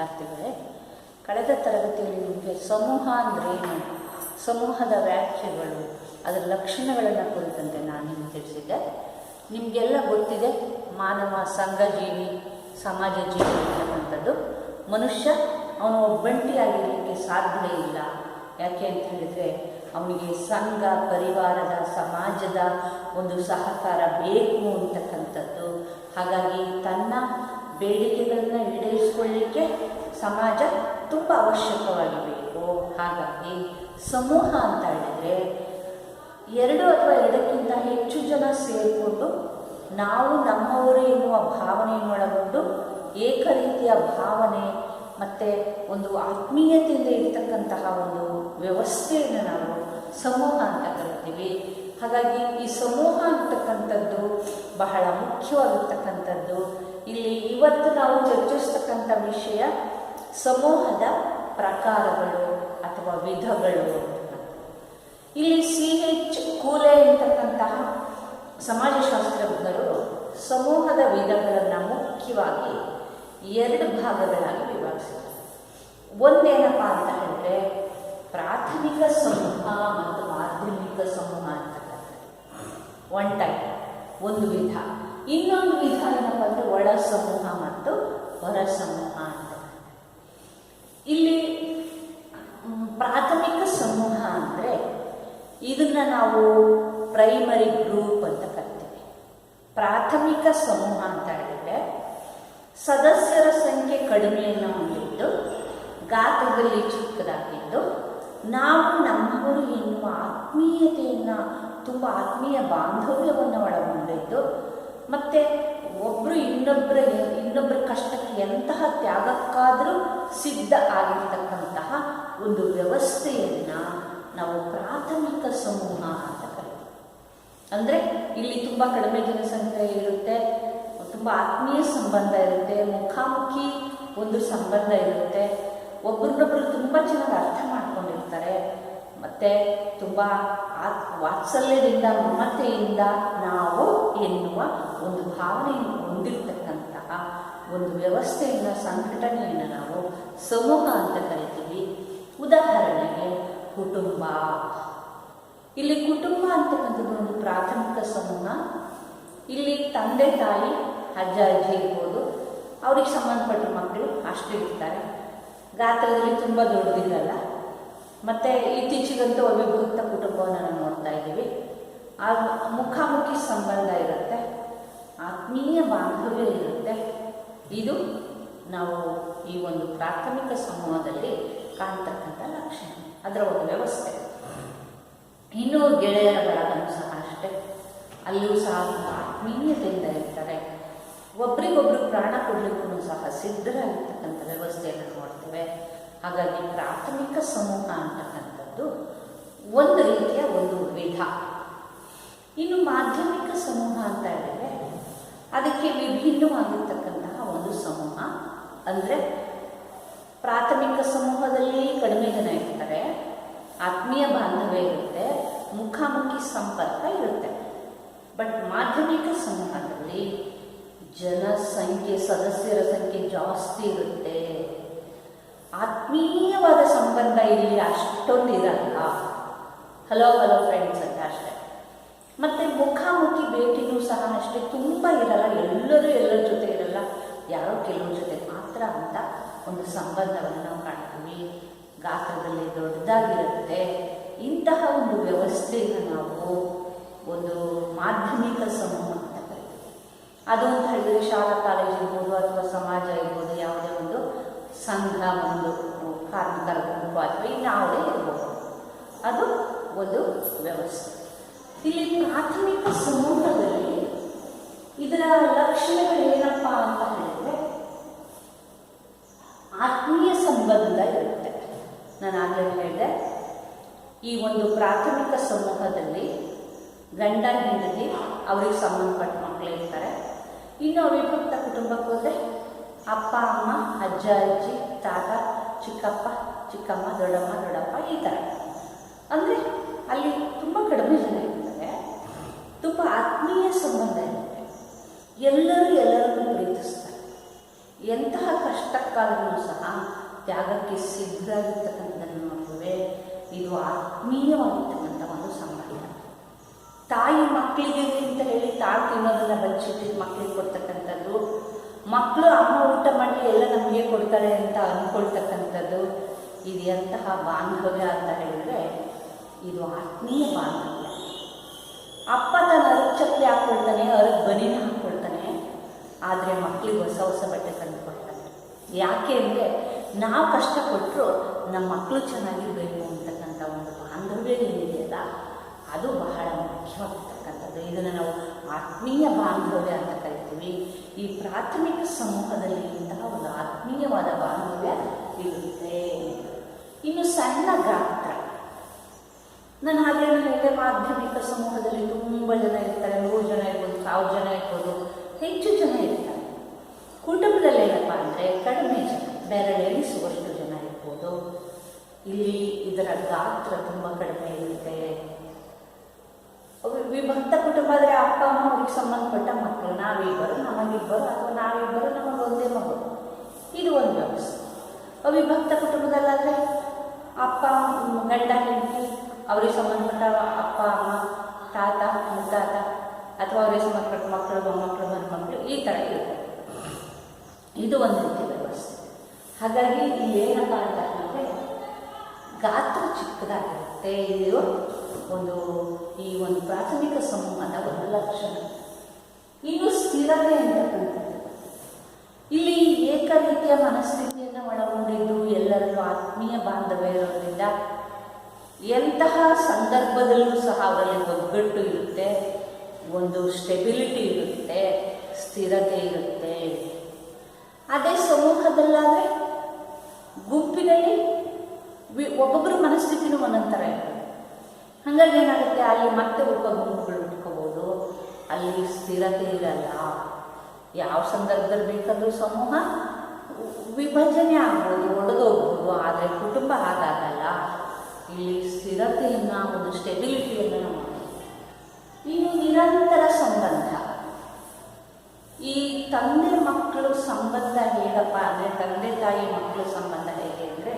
ವಿದ್ಯಾರ್ಥಿಗಳೇ, ಕಳೆದ ತರಗತಿಯಲ್ಲಿ ನಿಮಗೆ ಸಮೂಹ ಅಂದ್ರೇನು, ಸಮೂಹದ ವ್ಯಾಖ್ಯೆಗಳು, ಅದರ ಲಕ್ಷಣಗಳನ್ನು ಕುರಿತಂತೆ ನಾನು ನಿಮಗೆ ತಿಳಿಸಿದ್ದೆ. ನಿಮಗೆಲ್ಲ ಗೊತ್ತಿದೆ, ಮಾನವ ಸಂಘಜೀವಿ, ಸಮಾಜ ಜೀವಿ ಅಂತಕ್ಕಂಥದ್ದು. ಮನುಷ್ಯ ಅವನು ಒಬ್ಬಂಟಿಯಾಗಿರಲಿಕ್ಕೆ ಸಾಧ್ಯ ಇಲ್ಲ. ಯಾಕೆ ಅಂತ ಹೇಳಿದರೆ ಅವನಿಗೆ ಸಂಘ, ಪರಿವಾರದ, ಸಮಾಜದ ಒಂದು ಸಹಕಾರ ಬೇಕು ಅಂತಕ್ಕಂಥದ್ದು. ಹಾಗಾಗಿ ತನ್ನ ಬೇಡಿಕೆಗಳನ್ನು ಈಡೇರಿಸಿಕೊಳ್ಳಲಿಕ್ಕೆ ಸಮಾಜ ತುಂಬ ಅವಶ್ಯಕವಾಗಿ ಬೇಕು. ಹಾಗಾಗಿ ಸಮೂಹ ಅಂತ ಹೇಳಿದರೆ 2 ಅಥವಾ 2ಕ್ಕಿಂತ ಹೆಚ್ಚು ಜನ ಸೇರಿಕೊಂಡು ನಾವು ನಮ್ಮವರು ಎನ್ನುವ ಭಾವನೆಯನ್ನು ಒಳಗೊಂಡು ಏಕ ರೀತಿಯ ಭಾವನೆ ಮತ್ತು ಒಂದು ಆತ್ಮೀಯತೆಯಿಂದ ಇರತಕ್ಕಂತಹ ಒಂದು ವ್ಯವಸ್ಥೆಯನ್ನು ನಾವು ಸಮೂಹ ಅಂತ ಕರಿತೀವಿ. ಹಾಗಾಗಿ ಈ ಸಮೂಹ ಅಂತಕ್ಕಂಥದ್ದು ಬಹಳ ಮುಖ್ಯವಾಗಿರ್ತಕ್ಕಂಥದ್ದು. ಇಲ್ಲಿ ಇವತ್ತು ನಾವು ಚರ್ಚಿಸ್ತಕ್ಕಂಥ ವಿಷಯ ಸಮೂಹದ ಪ್ರಕಾರಗಳು ಅಥವಾ ವಿಧಗಳು. ಇಲ್ಲಿ C.H. ಕೂಲೆ ಅಂತಕ್ಕಂತಹ ಸಮಾಜಶಾಸ್ತ್ರಜ್ಞರು ಸಮೂಹದ ವಿಧಗಳನ್ನು ಮುಖ್ಯವಾಗಿ 2 ಭಾಗಗಳಾಗಿ ವಿಭಾಗಿಸಿದ್ದಾರೆ. ಒಂದೇನಪ್ಪ ಅಂತ ಹೇಳಿದ್ರೆ ಪ್ರಾಥಮಿಕ ಸಮೂಹ ಮತ್ತು ಮಾಧ್ಯಮಿಕ ಸಮೂಹ ಅಂತಕ್ಕಂಥದ್ದು ಒನ್ ಟೈಪ್, ಒಂದು ವಿಧ. ಇನ್ನೊಂದು ವಿಧ ಏನಪ್ಪ ಅಂದರೆ ಒಳ ಸಮೂಹ ಮತ್ತು ಹೊರ ಸಮೂಹ ಅಂತ. ಇಲ್ಲಿ ಪ್ರಾಥಮಿಕ ಸಮೂಹ ಅಂದರೆ ಇದನ್ನು ನಾವು ಪ್ರೈಮರಿ ಗ್ರೂಪ್ ಅಂತ ಕರಿತೀವಿ. ಪ್ರಾಥಮಿಕ ಸಮೂಹ ಅಂತ ಹೇಳಿದರೆ ಸದಸ್ಯರ ಸಂಖ್ಯೆ ಕಡಿಮೆಯನ್ನು ಹೊಂದಿದ್ದು, ಗಾತ್ರದಲ್ಲಿ ಚಿಕ್ಕದಾಗಿದ್ದು, ನಾವು ನಮ್ಮವರು ಎನ್ನುವ ಆತ್ಮೀಯತೆಯನ್ನು, ತುಂಬ ಆತ್ಮೀಯ ಬಾಂಧವ್ಯವನ್ನು ಒಳಗೊಂಡಿದ್ದು, ಮತ್ತು ಒಬ್ಬರು ಇನ್ನೊಬ್ಬರ ಕಷ್ಟಕ್ಕೆ ಎಂತಹ ತ್ಯಾಗಕ್ಕಾದರೂ ಸಿದ್ಧ ಆಗಿರ್ತಕ್ಕಂತಹ ಒಂದು ವ್ಯವಸ್ಥೆಯನ್ನು ನಾವು ಪ್ರಾಥಮಿಕ ಸಮೂಹ ಅಂತ ಕರಿತೀವಿ. ಅಂದರೆ ಇಲ್ಲಿ ತುಂಬ ಕಡಿಮೆ ಜನಸಂಖ್ಯೆ ಇರುತ್ತೆ, ತುಂಬ ಆತ್ಮೀಯ ಸಂಬಂಧ ಇರುತ್ತೆ, ಮುಖಾಮುಖಿ ಒಂದು ಸಂಬಂಧ ಇರುತ್ತೆ, ಒಬ್ರನ್ನೊಬ್ಬರು ತುಂಬ ಚೆನ್ನಾಗಿ ಅರ್ಥ ಮಾಡ್ಕೊಂಡಿರ್ತಾರೆ, ಮತ್ತು ತುಂಬ ವಾತ್ಸಲ್ಯದಿಂದ, ಮಮತೆಯಿಂದ ನಾವು ಎನ್ನುವ ಒಂದು ಭಾವನೆಯನ್ನು ಹೊಂದಿರತಕ್ಕಂತಹ ಒಂದು ವ್ಯವಸ್ಥೆಯನ್ನು, ಸಂಘಟನೆಯನ್ನು ನಾವು ಸಮೂಹ ಅಂತ ಕರಿತೀವಿ. ಉದಾಹರಣೆಗೆ ಕುಟುಂಬ. ಇಲ್ಲಿ ಕುಟುಂಬ ಅಂತಕ್ಕಂಥದ್ದು ಒಂದು ಪ್ರಾಥಮಿಕ ಸಮೂಹ. ಇಲ್ಲಿ ತಂದೆ ತಾಯಿ, ಅಜ್ಜ ಅಜ್ಜಿ ಇರ್ಬೋದು, ಅವ್ರಿಗೆ ಸಂಬಂಧಪಟ್ಟ ಮಕ್ಕಳು ಅಷ್ಟೇ ಇರ್ತಾರೆ. ಗಾತ್ರದಲ್ಲಿ ತುಂಬ ದೊಡ್ಡದಿರಲ್ಲ. ಮತ್ತು ಇತ್ತೀಚೆಗಂತೂ ಅವಿಭಕ್ತ ಕುಟುಂಬವನ್ನು ನಾವು ನೋಡ್ತಾ ಇದ್ದೀವಿ. ಆ ಮುಖಾಮುಖಿ ಸಂಬಂಧ ಇರುತ್ತೆ, ಆತ್ಮೀಯ ಬಾಂಧವ್ಯ ಇರುತ್ತೆ. ಇದು ನಾವು ಈ ಒಂದು ಪ್ರಾಥಮಿಕ ಸಮೂಹದಲ್ಲಿ ಕಾಣ್ತಕ್ಕಂಥ ಲಕ್ಷಣ, ಅದರ ಒಂದು ವ್ಯವಸ್ಥೆ. ಇನ್ನೂ ಗೆಳೆಯರ ಬಳಗನೂ ಸಹ ಅಷ್ಟೇ, ಅಲ್ಲೂ ಸಹ ಆತ್ಮೀಯತೆಯಿಂದ ಇರ್ತಾರೆ, ಒಬ್ರಿಗೊಬ್ರು ಪ್ರಾಣ ಕೊಡಲಿಕ್ಕೂ ಸಹ ಸಿದ್ಧರಾಗಿರ್ತಕ್ಕಂಥ ವ್ಯವಸ್ಥೆಯನ್ನು ನೋಡ್ತೇವೆ. ಹಾಗಾಗಿ ಪ್ರಾಥಮಿಕ ಸಮೂಹ ಅಂತಕ್ಕಂಥದ್ದು ಒಂದು ರೀತಿಯ ಒಂದು ವಿಧ. ಇನ್ನು ಮಾಧ್ಯಮಿಕ ಸಮೂಹ ಅಂತ ಹೇಳಿದರೆ ಅದಕ್ಕೆ ವಿಭಿನ್ನವಾಗಿರ್ತಕ್ಕಂತಹ ಒಂದು ಸಮೂಹ. ಅಂದರೆ ಪ್ರಾಥಮಿಕ ಸಮೂಹದಲ್ಲಿ ಕಡಿಮೆ ಜನ ಇರ್ತಾರೆ, ಆತ್ಮೀಯ ಬಾಂಧವ್ಯ ಇರುತ್ತೆ, ಮುಖಾಮುಖಿ ಸಂಪರ್ಕ ಇರುತ್ತೆ. ಬಟ್ ಮಾಧ್ಯಮಿಕ ಸಮೂಹದಲ್ಲಿ ಜನಸಂಖ್ಯೆ, ಸದಸ್ಯರ ಸಂಖ್ಯೆ ಜಾಸ್ತಿ ಇರುತ್ತೆ, ಆತ್ಮೀಯವಾದ ಸಂಬಂಧ ಇಲ್ಲಿ ಅಷ್ಟೊಂದು ಇರಲ್ಲ. ಹಲೋ ಫ್ರೆಂಡ್ಸ್ ಅಂತ ಅಷ್ಟೇ. ಮತ್ತು ಮುಖಾಮುಖಿ ಭೇಟಿನೂ ಸಹ ಅಷ್ಟೇ ತುಂಬ ಇರಲ್ಲ, ಎಲ್ಲರ ಜೊತೆ ಇರಲ್ಲ, ಯಾರೋ ಕೆಲವ್ರ ಜೊತೆ ಮಾತ್ರ ಅಂತ ಒಂದು ಸಂಬಂಧವನ್ನು ನಾವು ಕಾಣ್ತೀವಿ. ಗಾತ್ರದಲ್ಲಿ ದೊಡ್ಡದಾಗಿರುತ್ತೆ. ಇಂತಹ ಒಂದು ವ್ಯವಸ್ಥೆಯನ್ನು ನಾವು ಒಂದು ಮಾಧ್ಯಮಿಕ ಸಮೂಹ ಅಂತ ಕರಿತೀವಿ. ಅದು ಅಂತ ಹೇಳಿದರೆ ಶಾಲಾ ಕಾಲೇಜ್ ಇರ್ಬೋದು, ಅಥವಾ ಸಮಾಜ ಇರ್ಬೋದು, ಯಾವುದೇ ಒಂದು ಸಂಘ, ಒಂದು ಕಾರ್ಮಿಕರ ಗುಂಪು ಅಥವಾ ಇನ್ಯಾವುದೇ ಇರ್ಬೋದು, ಅದು ಒಂದು ವ್ಯವಸ್ಥೆ. ಇಲ್ಲಿ ಪ್ರಾಥಮಿಕ ಸಮೂಹದಲ್ಲಿ ಇದರ ಲಕ್ಷಣಗಳು ಏನಪ್ಪ ಅಂತ ಹೇಳಿದರೆ ಆತ್ಮೀಯ ಸಂಬಂಧ ಇರುತ್ತೆ. ನಾನು ಆಗಲೇ ಹೇಳಿದೆ, ಈ ಒಂದು ಪ್ರಾಥಮಿಕ ಸಮೂಹದಲ್ಲಿ ಗಂಡ ಹೆಂಡತಿ, ಅವರಿಗೆ ಸಂಬಂಧಪಟ್ಟ ಮಕ್ಕಳು ಇರ್ತಾರೆ. ಇನ್ನು ಅವಿಭಕ್ತ ಕುಟುಂಬಕ್ಕೆ ಹೋದರೆ ಅಪ್ಪ ಅಮ್ಮ, ಅಜ್ಜ ಅಜ್ಜಿ, ತಾತ, ಚಿಕ್ಕಪ್ಪ ಚಿಕ್ಕಮ್ಮ, ದೊಡ್ಡಪ್ಪ ಈ ಥರ. ಅಂದರೆ ಅಲ್ಲಿ ತುಂಬ ಕಡಿಮೆ ಜನ ಇರ್ತಾರೆ, ತುಂಬ ಆತ್ಮೀಯ ಸಂಬಂಧ ಇರುತ್ತೆ. ಎಲ್ಲರೂ ಎಲ್ಲರನ್ನು ಪ್ರೀತಿಸ್ತಾರೆ, ಎಂತಹ ಕಷ್ಟಕ್ಕಾದರೂ ಸಹ ತ್ಯಾಗಕ್ಕೆ ಸಿದ್ಧರಾಗಿರ್ತಕ್ಕಂಥದ್ದನ್ನು ನೋಡ್ತೇವೆ. ಇದು ಆತ್ಮೀಯವಾಗಿರ್ತಕ್ಕಂಥ ಒಂದು ಸಂಬಂಧ. ತಾಯಿ ಮಕ್ಕಳಿಗೆ ಅಂತ ಹೇಳಿ ತಾಳು ತಿನ್ನೋದನ್ನು ಬಚ್ಚಿಟ್ಟಿದ್ದು ಮಕ್ಕಳಿಗೆ ಕೊಡ್ತಕ್ಕಂಥದ್ದು, ಮಕ್ಕಳು ಅಮ್ಮ ಊಟ ಮಾಡಿ ಎಲ್ಲ ನಮಗೆ ಕೊಡ್ತಾರೆ ಅಂತ ಅಂದ್ಕೊಳ್ತಕ್ಕಂಥದ್ದು, ಇದು ಎಂತಹ ಬಾಂಧವ್ಯ ಅಂತ ಹೇಳಿದರೆ ಇದು ಆತ್ಮೀಯ ಬಾಂಧವ್ಯ. ಅಪ್ಪ ತನ್ನ ಅರಗ್ ಚಪ್ಪಲಿ ಹಾಕ್ಕೊಳ್ತಾನೆ, ಅರಗ್ ಬನೀನ ಹಾಕ್ಕೊಳ್ತಾನೆ, ಆದರೆ ಮಕ್ಕಳಿಗೆ ಹೊಸ ಹೊಸ ಬಟ್ಟೆ ತಂದು ಕೊಡ್ತಾನೆ. ಯಾಕೆ ಅಂದರೆ ನಾವು ಕಷ್ಟಪಟ್ಟರು ನಮ್ಮ ಮಕ್ಕಳು ಚೆನ್ನಾಗಿರಬೇಕು ಅಂತಕ್ಕಂಥ ಒಂದು ಬಾಂಧವ್ಯ ಏನಿದೆಯಲ್ಲ ಅದು ಬಹಳ ಮುಖ್ಯವಾಗಿರ್ತಕ್ಕಂಥದ್ದು. ಇದನ್ನು ನಾವು ಆತ್ಮೀಯ ಬಾಂಧವ್ಯ ಅಂತ ಕರಿತೀವಿ. ಈ ಪ್ರಾಥಮಿಕ ಸಮೂಹದಲ್ಲಿ ಇಂತಹ ಒಂದು ಆತ್ಮೀಯವಾದ ಬಾಂಧವ್ಯ ಇರುತ್ತೆ. ಇನ್ನು ಸಣ್ಣ ಗಾತ್ರ, ನಾನು ಹಾಗೆ ಹೇಳಿದೆ, ಮಾಧ್ಯಮಿಕ ಸಮೂಹದಲ್ಲಿ ತುಂಬ ಜನ ಇರ್ತಾರೆ, 100 ಜನ ಇರ್ಬೋದು, 1000 ಜನ ಇರ್ಬೋದು, ಹೆಚ್ಚು ಜನ ಇರ್ತಾರೆ. ಕುಟುಂಬದಲ್ಲಿ ಏನಪ್ಪ ಅಂದರೆ ಕಡಿಮೆ ಜನ, ಬೆರಳೆಣಿಸುವಷ್ಟು ಜನ ಇರ್ಬೋದು. ಇಲ್ಲಿ ಇದರ ಗಾತ್ರ ತುಂಬ ಕಡಿಮೆ ಇರುತ್ತೆ. ವಿಭಕ್ತ ಕುಟುಂಬ ಆದರೆ ಅಪ್ಪ ಅಮ್ಮ ಅವ್ರಿಗೆ ಸಂಬಂಧಪಟ್ಟ ಮಕ್ಕಳು, ನಾವಿಬ್ಬರು ನಮಗಿಬ್ಬರು ಅಥವಾ ನಾವಿಬ್ಬರು ನಮಗೊಂದೇ ಮಗಳು, ಇದು ಒಂದು ವ್ಯವಸ್ಥೆ. ಅವಿಭಕ್ತ ಕುಟುಂಬದಲ್ಲಾದರೆ ಅಪ್ಪ ಗಂಡ ಹೆಂಡತಿ, ಅವ್ರಿಗೆ ಸಂಬಂಧಪಟ್ಟ ಅಪ್ಪ ಅಮ್ಮ ತಾತ ಮುತ್ತಾತ ಅಥವಾ ಅವರಿಗೆ ಸಂಬಂಧಪಟ್ಟ ಮಕ್ಕಳು ಮೊಮ್ಮಕ್ಕಳು ಮರಿಮಕ್ಕಳು, ಈ ಥರ ಇರುತ್ತೆ. ಇದು ಒಂದು ರೀತಿಯ ವ್ಯವಸ್ಥೆ. ಹಾಗಾಗಿ ಇಲ್ಲಿ ಏನಪ್ಪ ಅಂತಂದರೆ ಗಾತ್ರ ಚಿಕ್ಕದಾಗಿರುತ್ತೆ. ಇದು ಈ ಒಂದು ಪ್ರಾಥಮಿಕ ಸಮೂಹದ ಒಂದು ಲಕ್ಷಣ. ಇನ್ನು ಸ್ಥಿರತೆ ಅಂತಕ್ಕಂಥದ್ದು, ಇಲ್ಲಿ ಏಕ ರೀತಿಯ ಮನಸ್ಥಿತಿಯನ್ನು ಒಳಗೊಂಡಿದ್ದು ಎಲ್ಲರಲ್ಲೂ ಆತ್ಮೀಯ ಬಾಂಧವ್ಯ ಇರೋದ್ರಿಂದ ಎಂತಹ ಸಂದರ್ಭದಲ್ಲೂ ಸಹ ಅವರಲ್ಲಿ ಒಗ್ಗಟ್ಟು ಇರುತ್ತೆ, ಒಂದು ಸ್ಟೆಬಿಲಿಟಿ ಇರುತ್ತೆ, ಸ್ಥಿರತೆ ಇರುತ್ತೆ. ಅದೇ ಸಮೂಹದಲ್ಲಾದರೆ ಗುಂಪಿನಲ್ಲಿ ಒಬ್ಬೊಬ್ಬರ ಮನಸ್ಥಿತಿನೂ ಒಂದೊಂಥರ ಇರ್ತದೆ. ಹಾಗಾಗಿ ಏನಾಗುತ್ತೆ, ಅಲ್ಲಿ ಮತ್ತೆ ಗುಂಪುಗಳು ಇಟ್ಕೋಬೋದು, ಅಲ್ಲಿ ಸ್ಥಿರತೆ ಇರಲ್ಲ. ಯಾವ ಸಂದರ್ಭದಲ್ಲಿ ಬೇಕಾದರೂ ಸಮೂಹ ವಿಭಜನೆ ಆಗ್ಬೋದು, ಒಡೆದೋಗ್ಬೋದು, ಆದರೆ ಕುಟುಂಬ ಹಾಗಾಗಲ್ಲ. ಇಲ್ಲಿ ಸ್ಥಿರತೆಯನ್ನು, ಒಂದು ಸ್ಟೆಬಿಲಿಟಿಯನ್ನು ನಾವು ಮಾಡ್ತೀವಿ. ಇನ್ನು ನಿರಂತರ ಸಂಬಂಧ, ಈ ತಂದೆ ಮಕ್ಕಳು ಸಂಬಂಧ ಹೇಗಪ್ಪ ಅಂದರೆ, ತಂದೆ ತಾಯಿ ಮಕ್ಕಳು ಸಂಬಂಧ ಹೇಗೆ ಅಂದರೆ,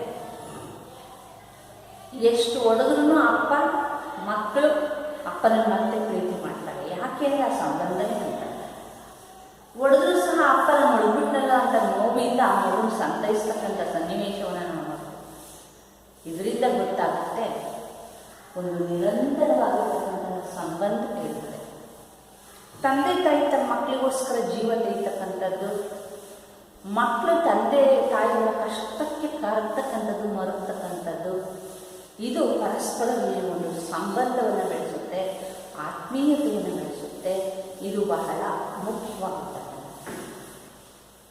ಎಷ್ಟು ಹೊಡೆದ್ರೂ ಅಪ್ಪ ಮಕ್ಕಳು ಅಪ್ಪನನ್ನು ಮತ್ತೆ ಪ್ರೀತಿ ಮಾಡ್ತಾರೆ. ಯಾಕೆ ಅಂದರೆ ಆ ಸಂಬಂಧನೇ ಅಂತಾರೆ. ಹೊಡೆದ್ರೂ ಸಹ ಅಪ್ಪನ ಹೊಡೆದ್ಬಿಟ್ನಲ್ಲ ಅಂತ ನೋವಿಂದ ಆ ಮಗು ಸಂತೈಸ್ತಕ್ಕಂಥ ಸನ್ನಿವೇಶವನ್ನು ನಾವು ಮಾಡ್ತೀವಿ. ಇದರಿಂದ ಗೊತ್ತಾಗುತ್ತೆ ಒಂದು ನಿರಂತರವಾಗಿರ್ತಕ್ಕಂಥ ಸಂಬಂಧ ಇರುತ್ತೆ. ತಂದೆ ತಾಯಿ ತನ್ನ ಮಕ್ಕಳಿಗೋಸ್ಕರ ಜೀವ ತೆಗಿತಕ್ಕಂಥದ್ದು, ಮಕ್ಕಳು ತಂದೆ ತಾಯಿಯ ಕಷ್ಟಕ್ಕೆ ಕಾರತಕ್ಕಂಥದ್ದು, ಮರುತಕ್ಕಂಥದ್ದು, ಇದು ಪರಸ್ಪರದಲ್ಲಿ ಒಂದು ಸಂಬಂಧವನ್ನು ಬೆಳೆಸುತ್ತೆ, ಆತ್ಮೀಯತೆಯನ್ನು ಬೆಳೆಸುತ್ತೆ. ಇದು ಬಹಳ ಮುಖ್ಯವಾಗುತ್ತದೆ.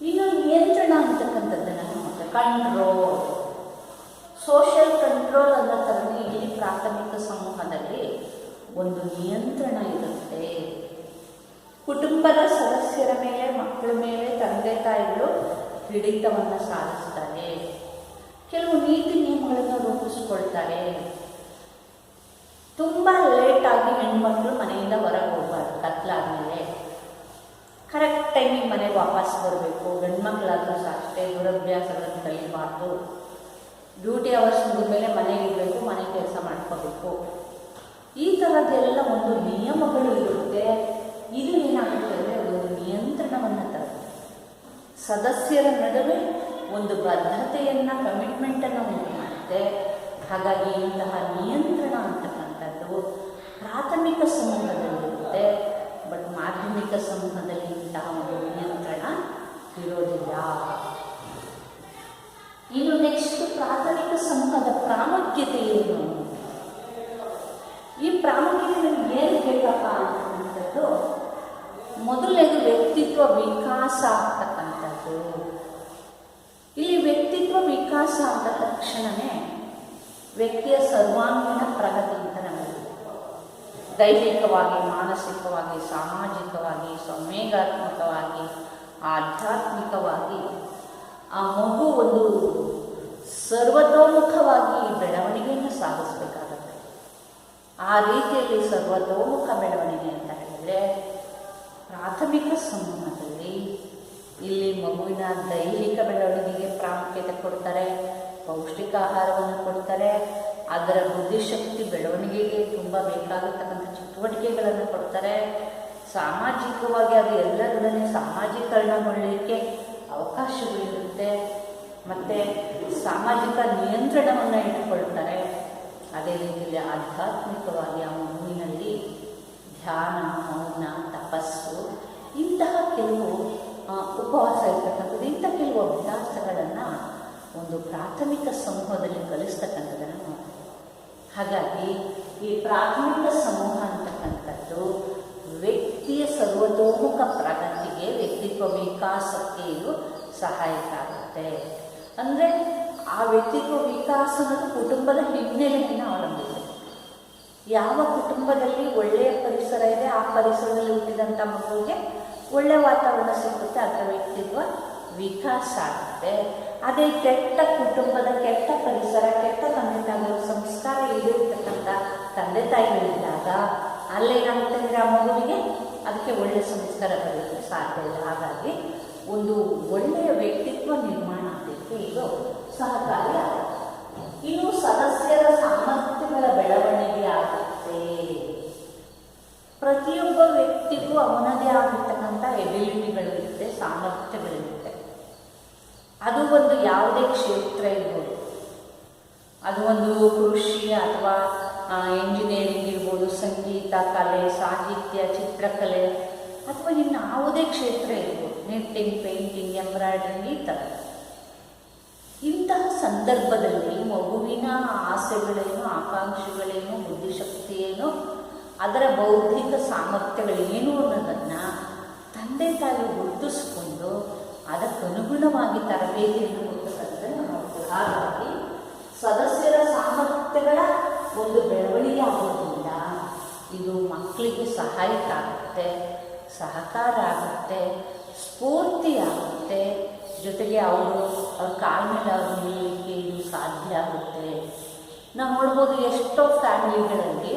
ಇನ್ನು ನಿಯಂತ್ರಣ ಅಂತಕ್ಕಂಥದ್ದನ್ನು ನೋಡುತ್ತೆ. ಕಂಟ್ರೋಲ್, ಸೋಷಿಯಲ್ ಕಂಟ್ರೋಲ್ ಅನ್ನೋ ಥರನೇ ಇಲ್ಲಿ ಪ್ರಾಥಮಿಕ ಸಮೂಹದಲ್ಲಿ ಒಂದು ನಿಯಂತ್ರಣ ಇರುತ್ತೆ. ಕುಟುಂಬದ ಸದಸ್ಯರ ಮೇಲೆ, ಮಕ್ಕಳ ಮೇಲೆ ತಂದೆ ತಾಯಿಗಳು ಹಿಡಿತವನ್ನು ಸಾಧಿಸ್ತಾರೆ. ಕೆಲವು ನೀತಿ ನಿಯಮಗಳನ್ನು ರೂಪಿಸ್ಕೊಳ್ತಾರೆ. ತುಂಬ ಲೇಟಾಗಿ ಹೆಣ್ಮಕ್ಳು ಮನೆಯಿಂದ ಹೊರಗೆ ಹೋಗಬಾರ್ದು. ಕತ್ಲಾದ್ಮೇಲೆ ಕರೆಕ್ಟ್ ಟೈಮಿಗೆ ಮನೆಗೆ ವಾಪಸ್ ಬರಬೇಕು. ಗಂಡು ಮಕ್ಕಳಾದರೂ ಸಹ ಅಷ್ಟೇ, ದುರಭ್ಯಾಸಗಳನ್ನು ಕಲಿಬಾರ್ದು. ಡ್ಯೂಟಿ ಅವರ್ಸ್ ಮುಗಿದ್ಮೇಲೆ ಮನೆಗೆ ಇರಬೇಕು, ಮನೆ ಕೆಲಸ ಮಾಡ್ಕೋಬೇಕು. ಈ ಥರದ್ದೆಲ್ಲ ಒಂದು ನಿಯಮಗಳು ಇರುತ್ತೆ. ಇದು ಏನಾಗುತ್ತೆ ಅಂದರೆ ಒಂದು ನಿಯಂತ್ರಣವನ್ನು ತರುತ್ತೆ. ಸದಸ್ಯರ ನಡುವೆ ಒಂದು ಬದ್ಧತೆಯನ್ನು, ಕಮಿಟ್ಮೆಂಟನ್ನು ಉಂಟು ಮಾಡುತ್ತೆ. ಹಾಗಾಗಿ ಇಂತಹ ನಿಯಂತ್ರಣ ಅಂತಕ್ಕಂಥದ್ದು ಪ್ರಾಥಮಿಕ ಸಮೂಹದಲ್ಲಿರುತ್ತೆ. ಬಟ್ ಮಾಧ್ಯಮಿಕ ಸಮೂಹದಲ್ಲಿ ಇಂತಹ ಒಂದು ನಿಯಂತ್ರಣ ಇರೋದಿಲ್ಲ. ಇನ್ನು ನೆಕ್ಸ್ಟ್ ಪ್ರಾಥಮಿಕ ಸಮೂಹದ ಪ್ರಾಮುಖ್ಯತೆ ಏನು? ಈ ಪ್ರಾಮುಖ್ಯತೆಯನ್ನು ಏನು ಬೇಕಪ್ಪ ಅಂತಕ್ಕಂಥದ್ದು, ಮೊದಲನೇದು ವ್ಯಕ್ತಿತ್ವ ವಿಕಾಸ ಆಗ್ತಕ್ಕಂಥದ್ದು. ಇಲ್ಲಿ ವ್ಯಕ್ತಿತ್ವ ವಿಕಾಸ ಆದ ತಕ್ಷಣವೇ ವ್ಯಕ್ತಿಯ ಸರ್ವಾಂಗೀಣ ಪ್ರಗತಿ ಅಂತ ನಮಗೆ ದೈಹಿಕವಾಗಿ, ಮಾನಸಿಕವಾಗಿ, ಸಾಮಾಜಿಕವಾಗಿ, ಸಂವೇಗಾತ್ಮಕವಾಗಿ, ಆಧ್ಯಾತ್ಮಿಕವಾಗಿ ಆ ಮಗು ಒಂದು ಸರ್ವತೋಮುಖವಾಗಿ ಬೆಳವಣಿಗೆಯನ್ನು ಸಾಧಿಸಬೇಕಾಗುತ್ತೆ. ಆ ರೀತಿಯಲ್ಲಿ ಸರ್ವತೋಮುಖ ಬೆಳವಣಿಗೆ ಅಂತ ಹೇಳಿದರೆ ಪ್ರಾಥಮಿಕ ಸಮೂಹದಲ್ಲಿ ಇಲ್ಲಿ ಮಗುವಿನ ದೈಹಿಕ ಬೆಳವಣಿಗೆಗೆ ಪ್ರಾಮುಖ್ಯತೆ ಕೊಡ್ತಾರೆ, ಪೌಷ್ಟಿಕ ಆಹಾರವನ್ನು ಕೊಡ್ತಾರೆ, ಅದರ ಬುದ್ಧಿಶಕ್ತಿ ಬೆಳವಣಿಗೆಗೆ ತುಂಬ ಬೇಕಾಗಿರ್ತಕ್ಕಂಥ ಚಟುವಟಿಕೆಗಳನ್ನು ಕೊಡ್ತಾರೆ. ಸಾಮಾಜಿಕವಾಗಿ ಅದು ಎಲ್ಲರೊಡನೆ ಸಾಮಾಜೀಕರಣಗೊಳ್ಳಲಿಕ್ಕೆ ಅವಕಾಶಗಳಿರುತ್ತೆ. ಮತ್ತು ಸಾಮಾಜಿಕ ನಿಯಂತ್ರಣವನ್ನು ಇಟ್ಟುಕೊಳ್ತಾರೆ. ಅದೇ ರೀತಿಯಲ್ಲಿ ಆಧ್ಯಾತ್ಮಿಕವಾಗಿ ಆ ಮಗುವಿನಲ್ಲಿ ಧ್ಯಾನ, ಮೌನ, ತಪಸ್ಸು ಇಂತಹ ಕೆಲವು ಉಪವಾಸ ಇರ್ತಕ್ಕಂಥದ್ದು ಇಂಥ ಕೆಲವು ಅಭ್ಯಾಸಗಳನ್ನು ಒಂದು ಪ್ರಾಥಮಿಕ ಸಮೂಹದಲ್ಲಿ ಕಲಿಸ್ತಕ್ಕಂಥದ್ದನ್ನು ನೋಡ್ತೀವಿ. ಹಾಗಾಗಿ ಈ ಪ್ರಾಥಮಿಕ ಸಮೂಹ ಅಂತಕ್ಕಂಥದ್ದು ವ್ಯಕ್ತಿಯ ಸರ್ವತೋಮುಖ ಪ್ರಗತಿಗೆ, ವ್ಯಕ್ತಿತ್ವ ವಿಕಾಸಕ್ಕೆ ಇದು ಸಹಾಯಕ ಆಗುತ್ತೆ. ಅಂದರೆ ಆ ವ್ಯಕ್ತಿತ್ವ ವಿಕಾಸ ಅನ್ನೋದು ಕುಟುಂಬದ ಹಿನ್ನೆಲೆಯನ್ನು ಅವಲಂಬಿಸಿದೆ. ಯಾವ ಕುಟುಂಬದಲ್ಲಿ ಒಳ್ಳೆಯ ಪರಿಸರ ಇದೆ, ಆ ಪರಿಸರದಲ್ಲಿ ಹುಟ್ಟಿದಂಥ ಮಗುವಿಗೆ ಒಳ್ಳೆಯ ವಾತಾವರಣ ಸಿಗುತ್ತೆ, ಅದರ ವ್ಯಕ್ತಿತ್ವ ವಿಕಾಸ ಆಗುತ್ತೆ. ಅದೇ ಕೆಟ್ಟ ಕುಟುಂಬದ, ಕೆಟ್ಟ ಪರಿಸರ, ಕೆಟ್ಟ ತಂದೆ ತಾಯಿಗಳ ಸಂಸ್ಕಾರ ಇಲ್ಲಿರ್ತಕ್ಕಂಥ ತಂದೆ ತಾಯಿಗಳಿದ್ದಾಗ ಅಲ್ಲೇನಾಗುತ್ತೆ ಅಂದರೆ ಆ ಮಗುವಿಗೆ ಅದಕ್ಕೆ ಒಳ್ಳೆಯ ಸಂಸ್ಕಾರ ಬರಲಿಕ್ಕೆ ಸಾಧ್ಯ ಇಲ್ಲ. ಹಾಗಾಗಿ ಒಂದು ಒಳ್ಳೆಯ ವ್ಯಕ್ತಿತ್ವ ನಿರ್ಮಾಣ ಆಗಲಿಕ್ಕೆ ಇದು ಸಹಕಾರಿ ಆಗುತ್ತೆ. ಇನ್ನು ಸದಸ್ಯರ ಸಾಮರ್ಥ್ಯಗಳ ಬೆಳವಣಿಗೆ ಆಗುತ್ತೆ. ಪ್ರತಿಯೊಬ್ಬ ವ್ಯಕ್ತಿಗೂ ಅವನದೇ ಆಗಿರ್ತಕ್ಕಂಥ ಎಬಿಲಿಟಿಗಳಿರುತ್ತೆ, ಸಾಮರ್ಥ್ಯಗಳಿರುತ್ತೆ. ಅದು ಒಂದು ಯಾವುದೇ ಕ್ಷೇತ್ರ ಇರ್ಬೋದು, ಅದು ಒಂದು ಕೃಷಿ ಅಥವಾ ಇಂಜಿನಿಯರಿಂಗ್ ಇರ್ಬೋದು, ಸಂಗೀತ, ಕಲೆ, ಸಾಹಿತ್ಯ, ಚಿತ್ರಕಲೆ ಅಥವಾ ಇನ್ಯಾವುದೇ ಕ್ಷೇತ್ರ ಇರ್ಬೋದು, ನಿಟ್ಟಿಂಗ್, ಪೇಂಟಿಂಗ್, ಎಂಬ್ರಾಯ್ಡ್ರಿಂಗ್ ಈ ಥರ. ಇಂತಹ ಸಂದರ್ಭದಲ್ಲಿ ಮಗುವಿನ ಆಸೆಗಳೇನು, ಆಕಾಂಕ್ಷೆಗಳೇನು, ಬುದ್ಧಿಶಕ್ತಿಯೇನು, ಅದರ ಬೌದ್ಧಿಕ ಸಾಮರ್ಥ್ಯಗಳೇನು ಅನ್ನೋದನ್ನು ತಂದೆ ತಾಯಿ ಗುರುತಿಸ್ಕೊಂಡು ಅದಕ್ಕನುಗುಣವಾಗಿ ತರಬೇತಿಯನ್ನು ಕೊಡ್ತಕ್ಕಂಥದ್ದನ್ನು ನೋಡ್ತೀವಿ. ಹಾಗಾಗಿ ಸದಸ್ಯರ ಸಾಮರ್ಥ್ಯಗಳ ಒಂದು ಬೆಳವಣಿಗೆ ಆಗೋದ್ರಿಂದ ಇದು ಮಕ್ಕಳಿಗೆ ಸಹಾಯಕ ಆಗುತ್ತೆ, ಸಹಕಾರ ಆಗುತ್ತೆ, ಸ್ಫೂರ್ತಿ ಆಗುತ್ತೆ. ಜೊತೆಗೆ ಅವ್ರ ಕಾಲ ಮೇಲೆ ಅವ್ರು ನಿಲ್ಲಲಿಕ್ಕೆ ಇದು ಸಾಧ್ಯ ಆಗುತ್ತೆ. ನಾವು ನೋಡ್ಬೋದು ಎಷ್ಟೋ ಫ್ಯಾಮಿಲಿಗಳಲ್ಲಿ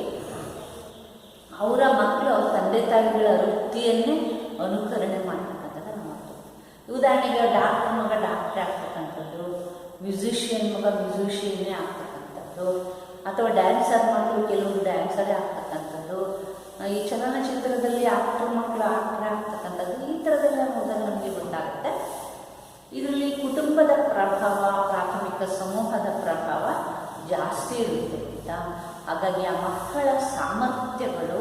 ಅವರ ಮಕ್ಕಳು ಅವ್ರ ತಂದೆ ತಾಯಿಗಳ ವೃತ್ತಿಯನ್ನೇ ಅನುಕರಣೆ ಮಾಡ್ತಕ್ಕಂಥದ್ದು ನೋಡ್ತೀವಿ. ಉದಾಹರಣೆಗೆ ಡಾಕ್ಟರ್ ಮಗ ಡಾಕ್ಟ್ರೇ ಆಗ್ತಕ್ಕಂಥದ್ದು, ಮ್ಯೂಸಿಷಿಯನ್ ಮಗ ಮ್ಯೂಸಿಷಿಯನ್ನೇ ಆಗ್ತಕ್ಕಂಥದ್ದು, ಅಥವಾ ಡ್ಯಾನ್ಸರ್ ಮಕ್ಕಳು ಕೆಲವರು ಡ್ಯಾನ್ಸರೇ ಆಗ್ತಕ್ಕಂಥದ್ದು, ಈ ಚಲನಚಿತ್ರದಲ್ಲಿ ಆಕ್ಟರ್ ಮಕ್ಕಳು ಆಕ್ಟರ್ ಆಗ್ತಕ್ಕಂಥದ್ದು, ಈ ಥರದೆಲ್ಲ ನೋಡಿದಾಗ ನಮಗೆ ಗೊತ್ತಾಗುತ್ತೆ. ಇದರಲ್ಲಿ ಕುಟುಂಬದ ಪ್ರಭಾವ, ಪ್ರಾಥಮಿಕ ಸಮೂಹದ ಪ್ರಭಾವ ಜಾಸ್ತಿ ಇರುತ್ತೆ ಅಂತ. ಹಾಗಾಗಿ ಆ ಮಕ್ಕಳ ಸಾಮರ್ಥ್ಯಗಳು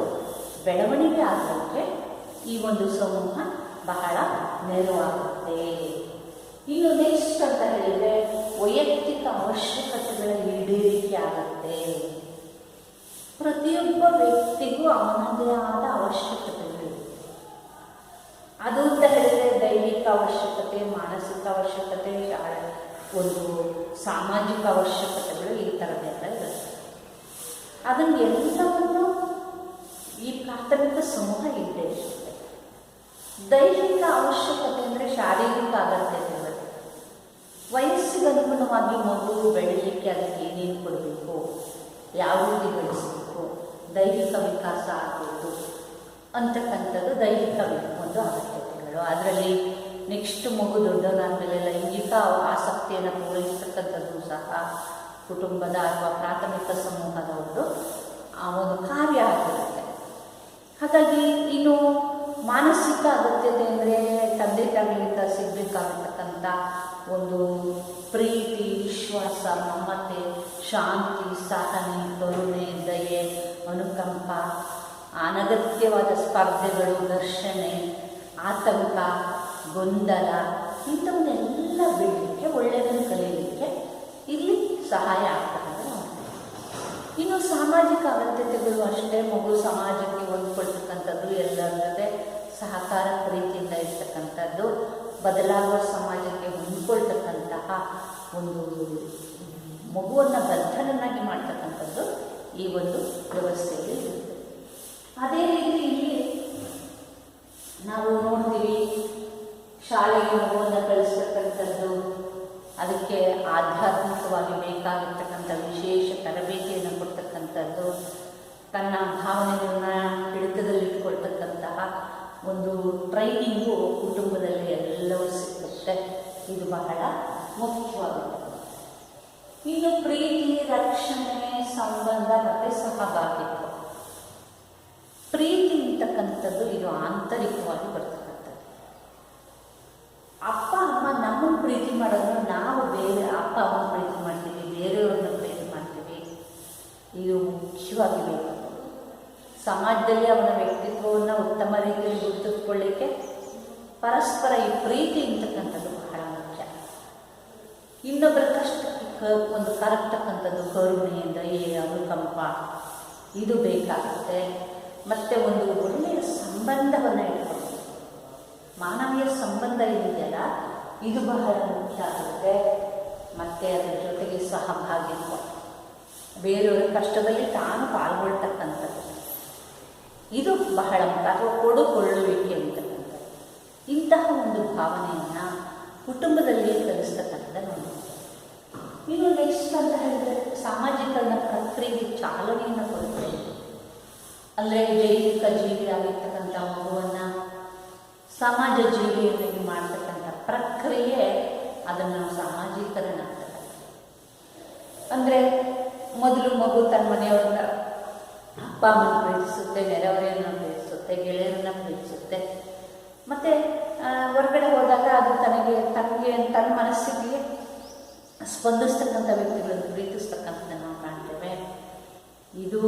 ಬೆಳವಣಿಗೆ ಆಗೋಕ್ಕೆ ಈ ಒಂದು ಸಮೂಹ ಬಹಳ ನೆರವಾಗುತ್ತೆ. ಇನ್ನು ನೆಕ್ಸ್ಟ್ ಅಂತ ಹೇಳಿದರೆ ವೈಯಕ್ತಿಕ ಅವಶ್ಯಕತೆಗಳ ಈಡೇರಿಕೆ ಆಗುತ್ತೆ. ಪ್ರತಿಯೊಬ್ಬ ವ್ಯಕ್ತಿಗೂ ಅವನದೇ ಆದ ಅವಶ್ಯಕತೆಗಳಿವೆ. ಅದು ಅಂತ ಹೇಳಿದರೆ ದೈಹಿಕ ಅವಶ್ಯಕತೆ, ಮಾನಸಿಕ ಅವಶ್ಯಕತೆ, ಒಂದು ಸಾಮಾಜಿಕ ಅವಶ್ಯಕತೆಗಳು ಈ ಥರದ್ದೆಲ್ಲ ಇರುತ್ತೆ. ಅದನ್ನು ಎಲ್ಲವನ್ನು ಈ ಪ್ರಾಥಮಿಕ ಸಮೂಹ ಈಡೇರಿಸುತ್ತೆ. ದೈಹಿಕ ಅವಶ್ಯಕತೆ ಅಂದರೆ ಶಾರೀರಿಕ ಅಗತ್ಯತೆಗಳು. ವಯಸ್ಸಿಗೆ ಅನುಗುಣವಾಗಿ ಮಗು ಬೆಳೀಲಿಕ್ಕೆ ಅದಕ್ಕೆ ಏನೇನು ಕೊಡಬೇಕು, ಯಾವ ರೀತಿ ಬೆಳೆಸಬೇಕು, ದೈಹಿಕ ವಿಕಾಸ ಆಗಬೇಕು ಅಂತಕ್ಕಂಥದ್ದು ದೈಹಿಕ ಒಂದು ಅಗತ್ಯತೆಗಳು. ಅದರಲ್ಲಿ ನೆಕ್ಸ್ಟ್ ಮಗು ದೊಡ್ಡವನಾದಮೇಲೆ ಲೈಂಗಿಕ ಆಸಕ್ತಿಯನ್ನು ಪೂರೈಸ್ತಕ್ಕಂಥದ್ದು ಸಹ ಕುಟುಂಬದ ಅಥವಾ ಪ್ರಾಥಮಿಕ ಸಮೂಹದ ಒಂದು ಕಾರ್ಯ ಆಗಿರುತ್ತೆ. ಹಾಗಾಗಿ ಇನ್ನು ಮಾನಸಿಕ ಅಗತ್ಯತೆ ಅಂದರೆ ತಂದೆ ತಾಯಿಗಳಿಂದ ಸಿಗಬೇಕಾಗಿರ್ತಕ್ಕಂಥ ಒಂದು ಪ್ರೀತಿ, ವಿಶ್ವಾಸ, ಮಮತೆ, ಶಾಂತಿ, ಸಹನೆ, ಕರುಣೆ, ದಯೆ, ಅನುಕಂಪ, ಅನಗತ್ಯವಾದ ಸ್ಪರ್ಧೆಗಳು, ಘರ್ಷಣೆ, ಆತಂಕ, ಗೊಂದಲ ಇಂಥವನ್ನೆಲ್ಲ ಬಿಡಲಿಕ್ಕೆ, ಒಳ್ಳೆಯದನ್ನು ಕಲಿಯಲಿಕ್ಕೆ ಇಲ್ಲಿ ಸಹಾಯ ಆಗ್ತದೆ. ಇನ್ನು ಸಾಮಾಜಿಕ ಅಗತ್ಯತೆಗಳು ಅಷ್ಟೇ. ಮಗು ಸಮಾಜಕ್ಕೆ ಹೊಂದ್ಕೊಳ್ತಕ್ಕಂಥದ್ದು, ಎಲ್ಲರ ಜೊತೆ ಸಹಕಾರ ಪ್ರೀತಿಯಿಂದ ಇರ್ತಕ್ಕಂಥದ್ದು, ಬದಲಾಗುವ ಸಮಾಜಕ್ಕೆ ಹೊಂದ್ಕೊಳ್ತಕ್ಕಂತಹ ಒಂದು ಮಗುವನ್ನು ಬದ್ಧನನ್ನಾಗಿ ಮಾಡ್ತಕ್ಕಂಥದ್ದು ಈ ಒಂದು ವ್ಯವಸ್ಥೆಯಲ್ಲಿ ಇರುತ್ತೆ. ಅದೇ ರೀತಿ ಇಲ್ಲಿ ನಾವು ನೋಡ್ತೀವಿ, ಶಾಲೆಗೆ ಮಗುವನ್ನು ಕಳಿಸ್ತಕ್ಕಂಥದ್ದು, ಅದಕ್ಕೆ ಆಧ್ಯಾತ್ಮಿಕವಾಗಿ ಬೇಕಾಗಿರ್ತಕ್ಕಂಥ ವಿಶೇಷ ತರಬೇತಿಯನ್ನು ಕೊಡ್ತಕ್ಕಂಥದ್ದು, ತನ್ನ ಭಾವನೆಗಳನ್ನ ಹಿಡಿತದಲ್ಲಿಟ್ಕೊಳ್ತಕ್ಕಂತಹ ಒಂದು ಟ್ರೈನಿಂಗು ಕುಟುಂಬದಲ್ಲಿ ಎಲ್ಲವೂ ಸಿಗುತ್ತೆ. ಇದು ಬಹಳ ಮುಖ್ಯವಾಗುತ್ತೆ. ಇನ್ನು ಪ್ರೀತಿ, ರಕ್ಷಣೆ, ಸಂಬಂಧ ಮತ್ತು ಸಹಭಾಗಿತ್ವ. ಪ್ರೀತಿ ಅಂತಕ್ಕಂಥದ್ದು ಇದು ಆಂತರಿಕವಾಗಿ ಬರ್ತಕ್ಕಂಥದ್ದು. ಅಪ್ಪ ಅಮ್ಮ ನಮ್ಮನ್ನು ಪ್ರೀತಿ ಮಾಡೋದು, ನಾವು ಬೇರೆ ಅಪ್ಪ ಅಮ್ಮನ ಪ್ರೀತಿ ಮಾಡ್ತೀವಿ, ಬೇರೆಯವ್ರನ್ನ ಪ್ರೀತಿ ಮಾಡ್ತೀವಿ. ಇದು ಮುಖ್ಯವಾಗಿ ಬೇಕು. ಸಮಾಜದಲ್ಲಿ ಅವನ ವ್ಯಕ್ತಿತ್ವವನ್ನು ಉತ್ತಮ ರೀತಿಯಲ್ಲಿ ಗುರುತಿಸ್ಕೊಳ್ಳಿಕ್ಕೆ ಪರಸ್ಪರ ಈ ಪ್ರೀತಿ ಅಂತಕ್ಕಂಥದ್ದು ಬಹಳ ಮುಖ್ಯ. ಇನ್ನೊಬ್ಬರ ಕಷ್ಟಕ್ಕೆ ಒಂದು ಕರಗ್ತಕ್ಕಂಥದ್ದು ಕರುಣೆಯಿಂದ, ಅನುಕಂಪ ಇದು ಬೇಕಾಗುತ್ತೆ. ಮತ್ತು ಒಂದು ಒಳ್ಳೆಯ ಸಂಬಂಧವನ್ನು ಇಟ್ಕೊಂಡು, ಮಾನವೀಯ ಸಂಬಂಧ ಇದೆಯಲ್ಲ ಇದು ಬಹಳ ಮುಖ್ಯ ಆಗುತ್ತೆ. ಮತ್ತು ಅದರ ಜೊತೆಗೆ ಸಹಭಾಗಿತ್ವ, ಬೇರೆಯವರ ಕಷ್ಟದಲ್ಲಿ ತಾನು ಪಾಲ್ಗೊಳ್ತಕ್ಕಂಥದ್ದು ಇದು ಬಹಳ ಮುಖ್ಯ. ಅಥವಾ ಕೊಡುಕೊಳ್ಳುವಿಕೆ ಅಂತಕ್ಕಂಥದ್ದು, ಇಂತಹ ಒಂದು ಭಾವನೆಯನ್ನು ಕುಟುಂಬದಲ್ಲಿಯೇ ಕಲಿಸ್ತಕ್ಕಂಥದ್ದು ನೋಡಿ. ಇನ್ನು ನೆಕ್ಸ್ಟ್ ಅಂತ ಹೇಳಿದರೆ ಸಾಮಾಜಿಕರಣ ಪ್ರಕ್ರಿಯೆಗೆ ಚಾಲನೆಯನ್ನು ಕೊಡುತ್ತೆ. ಅಂದರೆ ಜೈವಿಕ ಜೀವಿಯಾಗಿರ್ತಕ್ಕಂಥ ಮಗುವನ್ನು ಸಮಾಜ ಜೀವಿಯನ್ನಾಗಿ ಮಾಡ್ತಕ್ಕಂಥ ಪ್ರಕ್ರಿಯೆ, ಅದನ್ನು ನಾವು ಸಾಮಾಜೀಕರಣ ಅಂತ. ಅಂದರೆ ಮೊದಲು ಮಗು ತನ್ನ ಮನೆಯವ್ರನ್ನ ಅಪ್ಪ ಅಮ್ಮನ ಪ್ರೀತಿಸುತ್ತೆ, ನೆರೆಹೊರೆಯನ್ನು ಪ್ರೀತಿಸುತ್ತೆ, ಗೆಳೆಯರನ್ನ ಪ್ರೀತಿಸುತ್ತೆ. ಮತ್ತು ಹೊರಗಡೆ ಹೋದಾಗ ಅದು ತನ್ನ ಮನಸ್ಸಿಗೆ ಸ್ಪಂದಿಸ್ತಕ್ಕಂಥ ವ್ಯಕ್ತಿಗಳನ್ನು ಪ್ರೀತಿಸ್ತಕ್ಕಂಥದ್ದನ್ನು ನಾವು ಕಾಣ್ತೇವೆ. ಇದು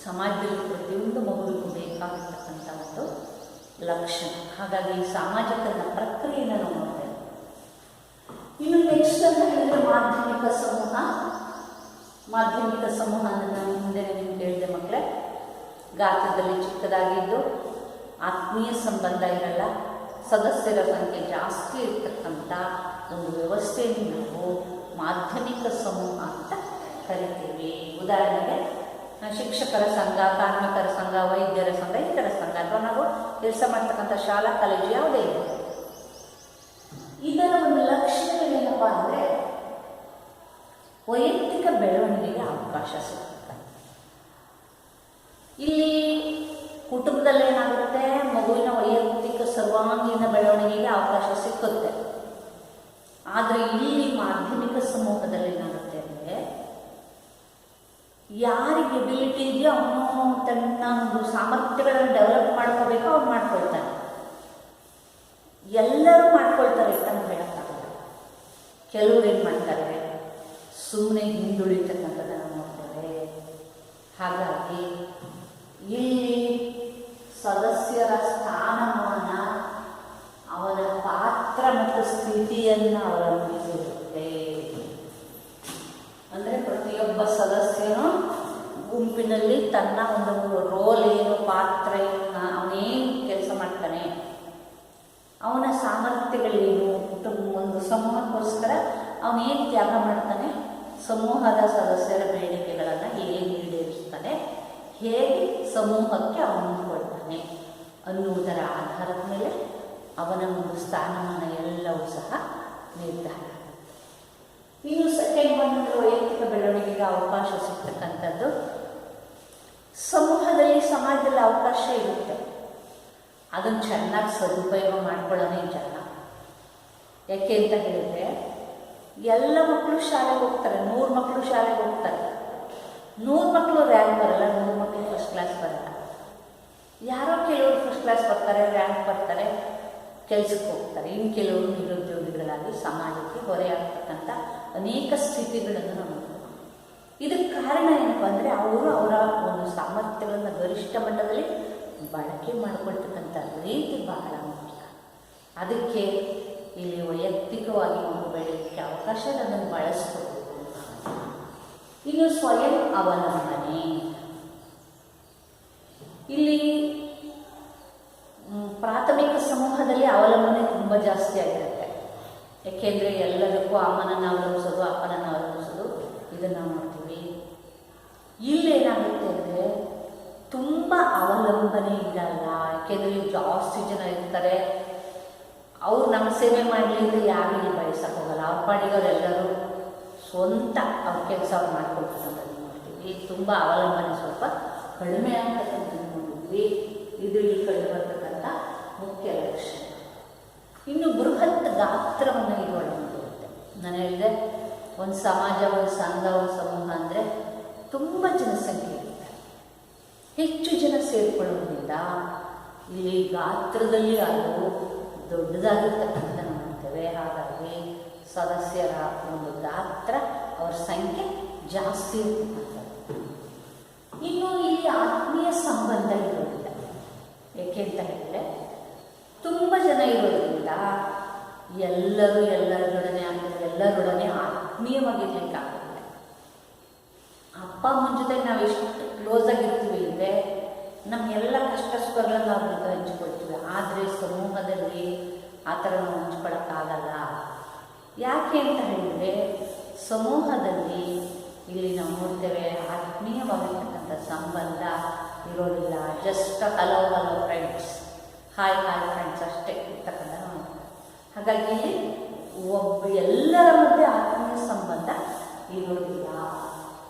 ಸಮಾಜದಲ್ಲಿ ಪ್ರತಿಯೊಂದು ಮಗುವಿಗೂ ಬೇಕಾಗಿರ್ತಕ್ಕಂಥ ಒಂದು ಲಕ್ಷಣ. ಹಾಗಾಗಿ ಈ ಸಾಮಾಜಿಕರಣ ಪ್ರಕ್ರಿಯೆಯನ್ನು ನಾವು ನೋಡ್ತೇವೆ. ಇನ್ನು ನೆಕ್ಸ್ಟ್ ಅಂತ ಹೇಳಿದರೆ ಮಾಧ್ಯಮಿಕ ಸಮೂಹ. ಮಾಧ್ಯಮಿಕ ಸಮೂಹ ನಾನು ಹಿಂದೆ ನಿಮ್ಗೆ ಹೇಳಿದೆ ಮಕ್ಕಳೇ, ಗಾತ್ರದಲ್ಲಿ ಚಿಕ್ಕದಾಗಿದ್ದು ಆತ್ಮೀಯ ಸಂಬಂಧ ಇರಲ್ಲ, ಸದಸ್ಯರ ಸಂಖ್ಯೆ ಜಾಸ್ತಿ ಇರ್ತಕ್ಕಂಥ ಒಂದು ವ್ಯವಸ್ಥೆಯನ್ನು ನಾವು ಮಾಧ್ಯಮಿಕ ಸಮೂಹ ಅಂತ ಕರಿತೀವಿ. ಉದಾಹರಣೆಗೆ ಶಿಕ್ಷಕರ ಸಂಘ, ಕಾರ್ಮಿಕರ ಸಂಘ, ವೈದ್ಯರ ಸಂಘ, ಇತರ ಸಂಘ, ಅಥವಾ ನಾವು ಕೆಲಸ ಮಾಡ್ತಕ್ಕಂಥ ಶಾಲಾ ಕಾಲೇಜು ಯಾವುದೇ ಇದೆ. ಇದರ ಒಂದು ಲಕ್ಷ್ಯ ಏನಪ್ಪ ಅಂದರೆ ವೈಯಕ್ತಿಕ ಬೆಳವಣಿಗೆಗೆ ಅವಕಾಶ ಸಿಗುತ್ತೆ. ಇಲ್ಲಿ ಕುಟುಂಬದಲ್ಲಿ ಏನಾಗುತ್ತೆ, ಮಗುವಿನ ವೈಯಕ್ತಿಕ ಸರ್ವಾಂಗೀಣ ಬೆಳವಣಿಗೆಗೆ ಅವಕಾಶ ಸಿಕ್ಕುತ್ತೆ. ಆದರೆ ಇಲ್ಲಿ ಮಾಧ್ಯಮಿಕ ಸಮೂಹದಲ್ಲಿ ಏನಾಗುತ್ತೆ ಅಂದರೆ, ಯಾರಿಗೆ ಎಬಿಲಿಟಿ ಇದೆಯೋ ಅವನು ತನ್ನ ಒಂದು ಸಾಮರ್ಥ್ಯಗಳನ್ನು ಡೆವಲಪ್ ಮಾಡ್ಕೋಬೇಕು, ಅವ್ನು ಮಾಡ್ಕೊಳ್ತಾನೆ. ಎಲ್ಲರೂ ಮಾಡ್ಕೊಳ್ತಾರೆ ಅಂತ ಹೇಳೋಕ್ಕಾಗಲ್ಲ. ಕೆಲವರು ಏನು ಮಾಡ್ತಾರೆ, ಸುಮ್ಮನೆ ಹಿಂದುಳಿತಕ್ಕಂಥದ್ದನ್ನು ನೋಡ್ತಾರೆ. ಹಾಗಾಗಿ ಇಲ್ಲಿ ಸದಸ್ಯರ ಸ್ಥಾನಮಾನ ಅವರ ಪಾತ್ರ ಮತ್ತು ಸ್ಥಿತಿಯನ್ನು ಅವಲಂಬಿಸಿರುತ್ತೆ. ಅಂದರೆ ಪ್ರತಿಯೊಬ್ಬ ಸದಸ್ಯನು ಗುಂಪಿನಲ್ಲಿ ತನ್ನ ಒಂದು ರೋಲ್ ಏನು, ಪಾತ್ರ ಏನು, ಅವನೇನು ಕೆಲಸ ಮಾಡ್ತಾನೆ, ಅವನ ಸಾಮರ್ಥ್ಯಗಳೇನು, ಒಂದು ಸಮೂಹಕ್ಕೋಸ್ಕರ ಅವನೇನು ತ್ಯಾಗ ಮಾಡ್ತಾನೆ, ಸಮೂಹದ ಸದಸ್ಯರ ಬೇಡಿಕೆಗಳನ್ನು ಹೇಗೆ ಈಡೇರಿಸ್ತಾನೆ, ಹೇಗೆ ಸಮೂಹಕ್ಕೆ ಅವನು ಕೊಡ್ತಾನೆ ಅನ್ನುವುದರ ಆಧಾರದ ಮೇಲೆ ಅವನ ಒಂದು ಸ್ಥಾನಮಾನ ಎಲ್ಲವೂ ಸಹ ನಿರ್ಧಾರ ಆಗುತ್ತೆ. ಇನ್ನು ಸೆಕೆಂಡ್ ಒಂದು ವೈಯಕ್ತಿಕ ಬೆಳವಣಿಗೆಗೆ ಅವಕಾಶ ಸಿಗ್ತಕ್ಕಂಥದ್ದು, ಸಮೂಹದಲ್ಲಿ ಸಮಾಜದಲ್ಲಿ ಅವಕಾಶ ಇರುತ್ತೆ, ಅದನ್ನು ಚೆನ್ನಾಗಿ ಸದುಪಯೋಗ ಮಾಡ್ಕೊಳ್ಳೋದೇ ಜನ. ಯಾಕೆ ಅಂತ ಹೇಳಿದರೆ, ಎಲ್ಲ ಮಕ್ಕಳು ಶಾಲೆಗೆ ಹೋಗ್ತಾರೆ, 100 ಮಕ್ಕಳು ಶಾಲೆಗೆ ಹೋಗ್ತಾರೆ, 100 ಮಕ್ಕಳು ರ್ಯಾಂಕ್ ಬರಲ್ಲ, 100 ಮಕ್ಕಳು ಫಸ್ಟ್ ಕ್ಲಾಸ್ ಬರಲ್ಲ. ಯಾರೋ ಕೆಲವರು ಫಸ್ಟ್ ಕ್ಲಾಸ್ ಬರ್ತಾರೆ, ರ್ಯಾಂಕ್ ಬರ್ತಾರೆ, ಕೆಲಸಕ್ಕೆ ಹೋಗ್ತಾರೆ. ಇನ್ನು ಕೆಲವರು ನಿರುದ್ಯೋಗಿಗಳಾಗಿ ಸಮಾಜಕ್ಕೆ ಹೊರೆಯಾಗ್ತಕ್ಕಂಥ ಅನೇಕ ಸ್ಥಿತಿಗಳನ್ನು ನಾವು ನೋಡ್ತೀವಿ. ಇದಕ್ಕೆ ಕಾರಣ ಏನಪ್ಪ ಅಂದರೆ, ಅವರು ಅವರ ಒಂದು ಸಾಮರ್ಥ್ಯಗಳನ್ನು ಗರಿಷ್ಠ ಮಟ್ಟದಲ್ಲಿ ಬಳಕೆ ಮಾಡಿಕೊಳ್ತಕ್ಕಂಥ ರೀತಿ ಬಹಳ ಮುಖ್ಯ. ಅದಕ್ಕೆ ಇಲ್ಲಿ ವೈಯಕ್ತಿಕವಾಗಿ ಒಂದು ಬೆಳೆಯೋಕ್ಕೆ ಅವಕಾಶ ಅದನ್ನು ಬಳಸ್ಕೊಳ್ಬೇಕು. ಇನ್ನು ಸ್ವಯಂ ಅವಲಂಬನೆ. ಇಲ್ಲಿ ಪ್ರಾಥಮಿಕ ಸಮೂಹದಲ್ಲಿ ಅವಲಂಬನೆ ತುಂಬ ಜಾಸ್ತಿ ಆಗಿರುತ್ತೆ. ಏಕೆಂದರೆ ಎಲ್ಲದಕ್ಕೂ ಅಮ್ಮನನ್ನು ಅವಲಂಬಿಸೋದು, ಅಪ್ಪನನ್ನು ಅವಲಂಬಿಸೋದು, ಇದನ್ನು ನೋಡ್ತೀವಿ. ಇಲ್ಲೇನಾಗುತ್ತೆ ಅಂದರೆ ತುಂಬ ಅವಲಂಬನೆ ಇರಲ್ಲ. ಯಾಕೆಂದರೆ ಜಾಸ್ತಿ ಜನ ಇರ್ತಾರೆ, ಅವ್ರು ನಮ್ಮ ಸೇವೆ ಮಾಡಲಿ ಅಂದರೆ ಯಾರಿಗೂ ಬಯಸಕ್ಕೆ ಹೋಗಲ್ಲ. ಅವ್ರ ಪಾಡಿಗೆ ಅವರೆಲ್ಲರೂ ಸ್ವಂತ ಅವ್ರ ಕೆಲಸ ಅವ್ರು ಮಾಡ್ಕೊಳ್ತಕ್ಕಂಥದ್ದು ನೋಡ್ತೀವಿ. ತುಂಬ ಅವಲಂಬನೆ ಸ್ವಲ್ಪ ಕಡಿಮೆ ಆಗ್ತಕ್ಕಂಥದ್ದು ನೋಡಿದ್ವಿ. ಇದು ಇಲ್ಲಿ ಕಂಡು ಬರ್ತಕ್ಕಂಥ ಮುಖ್ಯ ಲಕ್ಷಣ. ಇನ್ನು ಬೃಹತ್ ಗಾತ್ರವನ್ನು ಇದು ಒಳಗೊಂಡಿರುತ್ತೆ. ನಾನು ಹೇಳಿದೆ, ಒಂದು ಸಮಾಜ, ಒಂದು ಸಂಘ, ಒಂದು ಸಮೂಹ ಅಂದರೆ ತುಂಬ ಜನಸಂಖ್ಯೆ ಇರುತ್ತೆ. ಹೆಚ್ಚು ಜನ ಸೇರಿಕೊಳ್ಳೋದ್ರಿಂದ ಇಲ್ಲಿ ಗಾತ್ರದಲ್ಲಿ ಅದು ದೊಡ್ಡದಾಗಿರ್ತಕ್ಕಂಥ ನೋಡ್ತೇವೆ. ಹಾಗಾಗಿ ಸದಸ್ಯರ ಒಂದು ಗಾತ್ರ, ಅವರ ಸಂಖ್ಯೆ ಜಾಸ್ತಿ ಇರ್ತಕ್ಕಂಥದ್ದು. ಇನ್ನು ಇಲ್ಲಿ ಆತ್ಮೀಯ ಸಂಬಂಧ ಇರೋದಿಲ್ಲ. ಏಕೆ ಅಂತ ಹೇಳಿದ್ರೆ, ತುಂಬ ಜನ ಇರೋದ್ರಿಂದ ಎಲ್ಲರೊಡನೆ ಅಂದರೆ ಎಲ್ಲರೊಡನೆ ಆತ್ಮೀಯವಾಗಿರ್ಲಿಕ್ಕಾಗುತ್ತೆ. ಅಪ್ಪ ಅಮ್ಮನ ಜೊತೆ ನಾವು ಎಷ್ಟು ಕ್ಲೋಸ್ ಆಗಿರ್ತೀವಿ ಅಂದರೆ ನಮ್ಮೆಲ್ಲ ಕಷ್ಟ ಸುಖಗಳನ್ನ ನಾವು ಹಂಚ್ಕೊಳ್ತೀವಿ. ಆದರೆ ಸಮೂಹದಲ್ಲಿ ಆ ಥರ ನಾವು ಹಂಚ್ಕೊಳ್ಳೋಕ್ಕಾಗಲ್ಲ. ಯಾಕೆ ಅಂತ ಹೇಳಿದರೆ, ಸಮೂಹದಲ್ಲಿ ಇಲ್ಲಿ ನಾವು ನೋಡ್ತೇವೆ ಆತ್ಮೀಯವಾಗಿರ್ತಕ್ಕಂಥ ಸಂಬಂಧ ಇರೋದಿಲ್ಲ. Just hello friends, hi friends ಅಷ್ಟೇ ಇರ್ತಕ್ಕಂಥ ನೋಡ್ತೇವೆ. ಹಾಗಾಗಿ ಎಲ್ಲರ ಮಧ್ಯೆ ಆತ್ಮೀಯ ಸಂಬಂಧ ಇರೋದಿಲ್ಲ.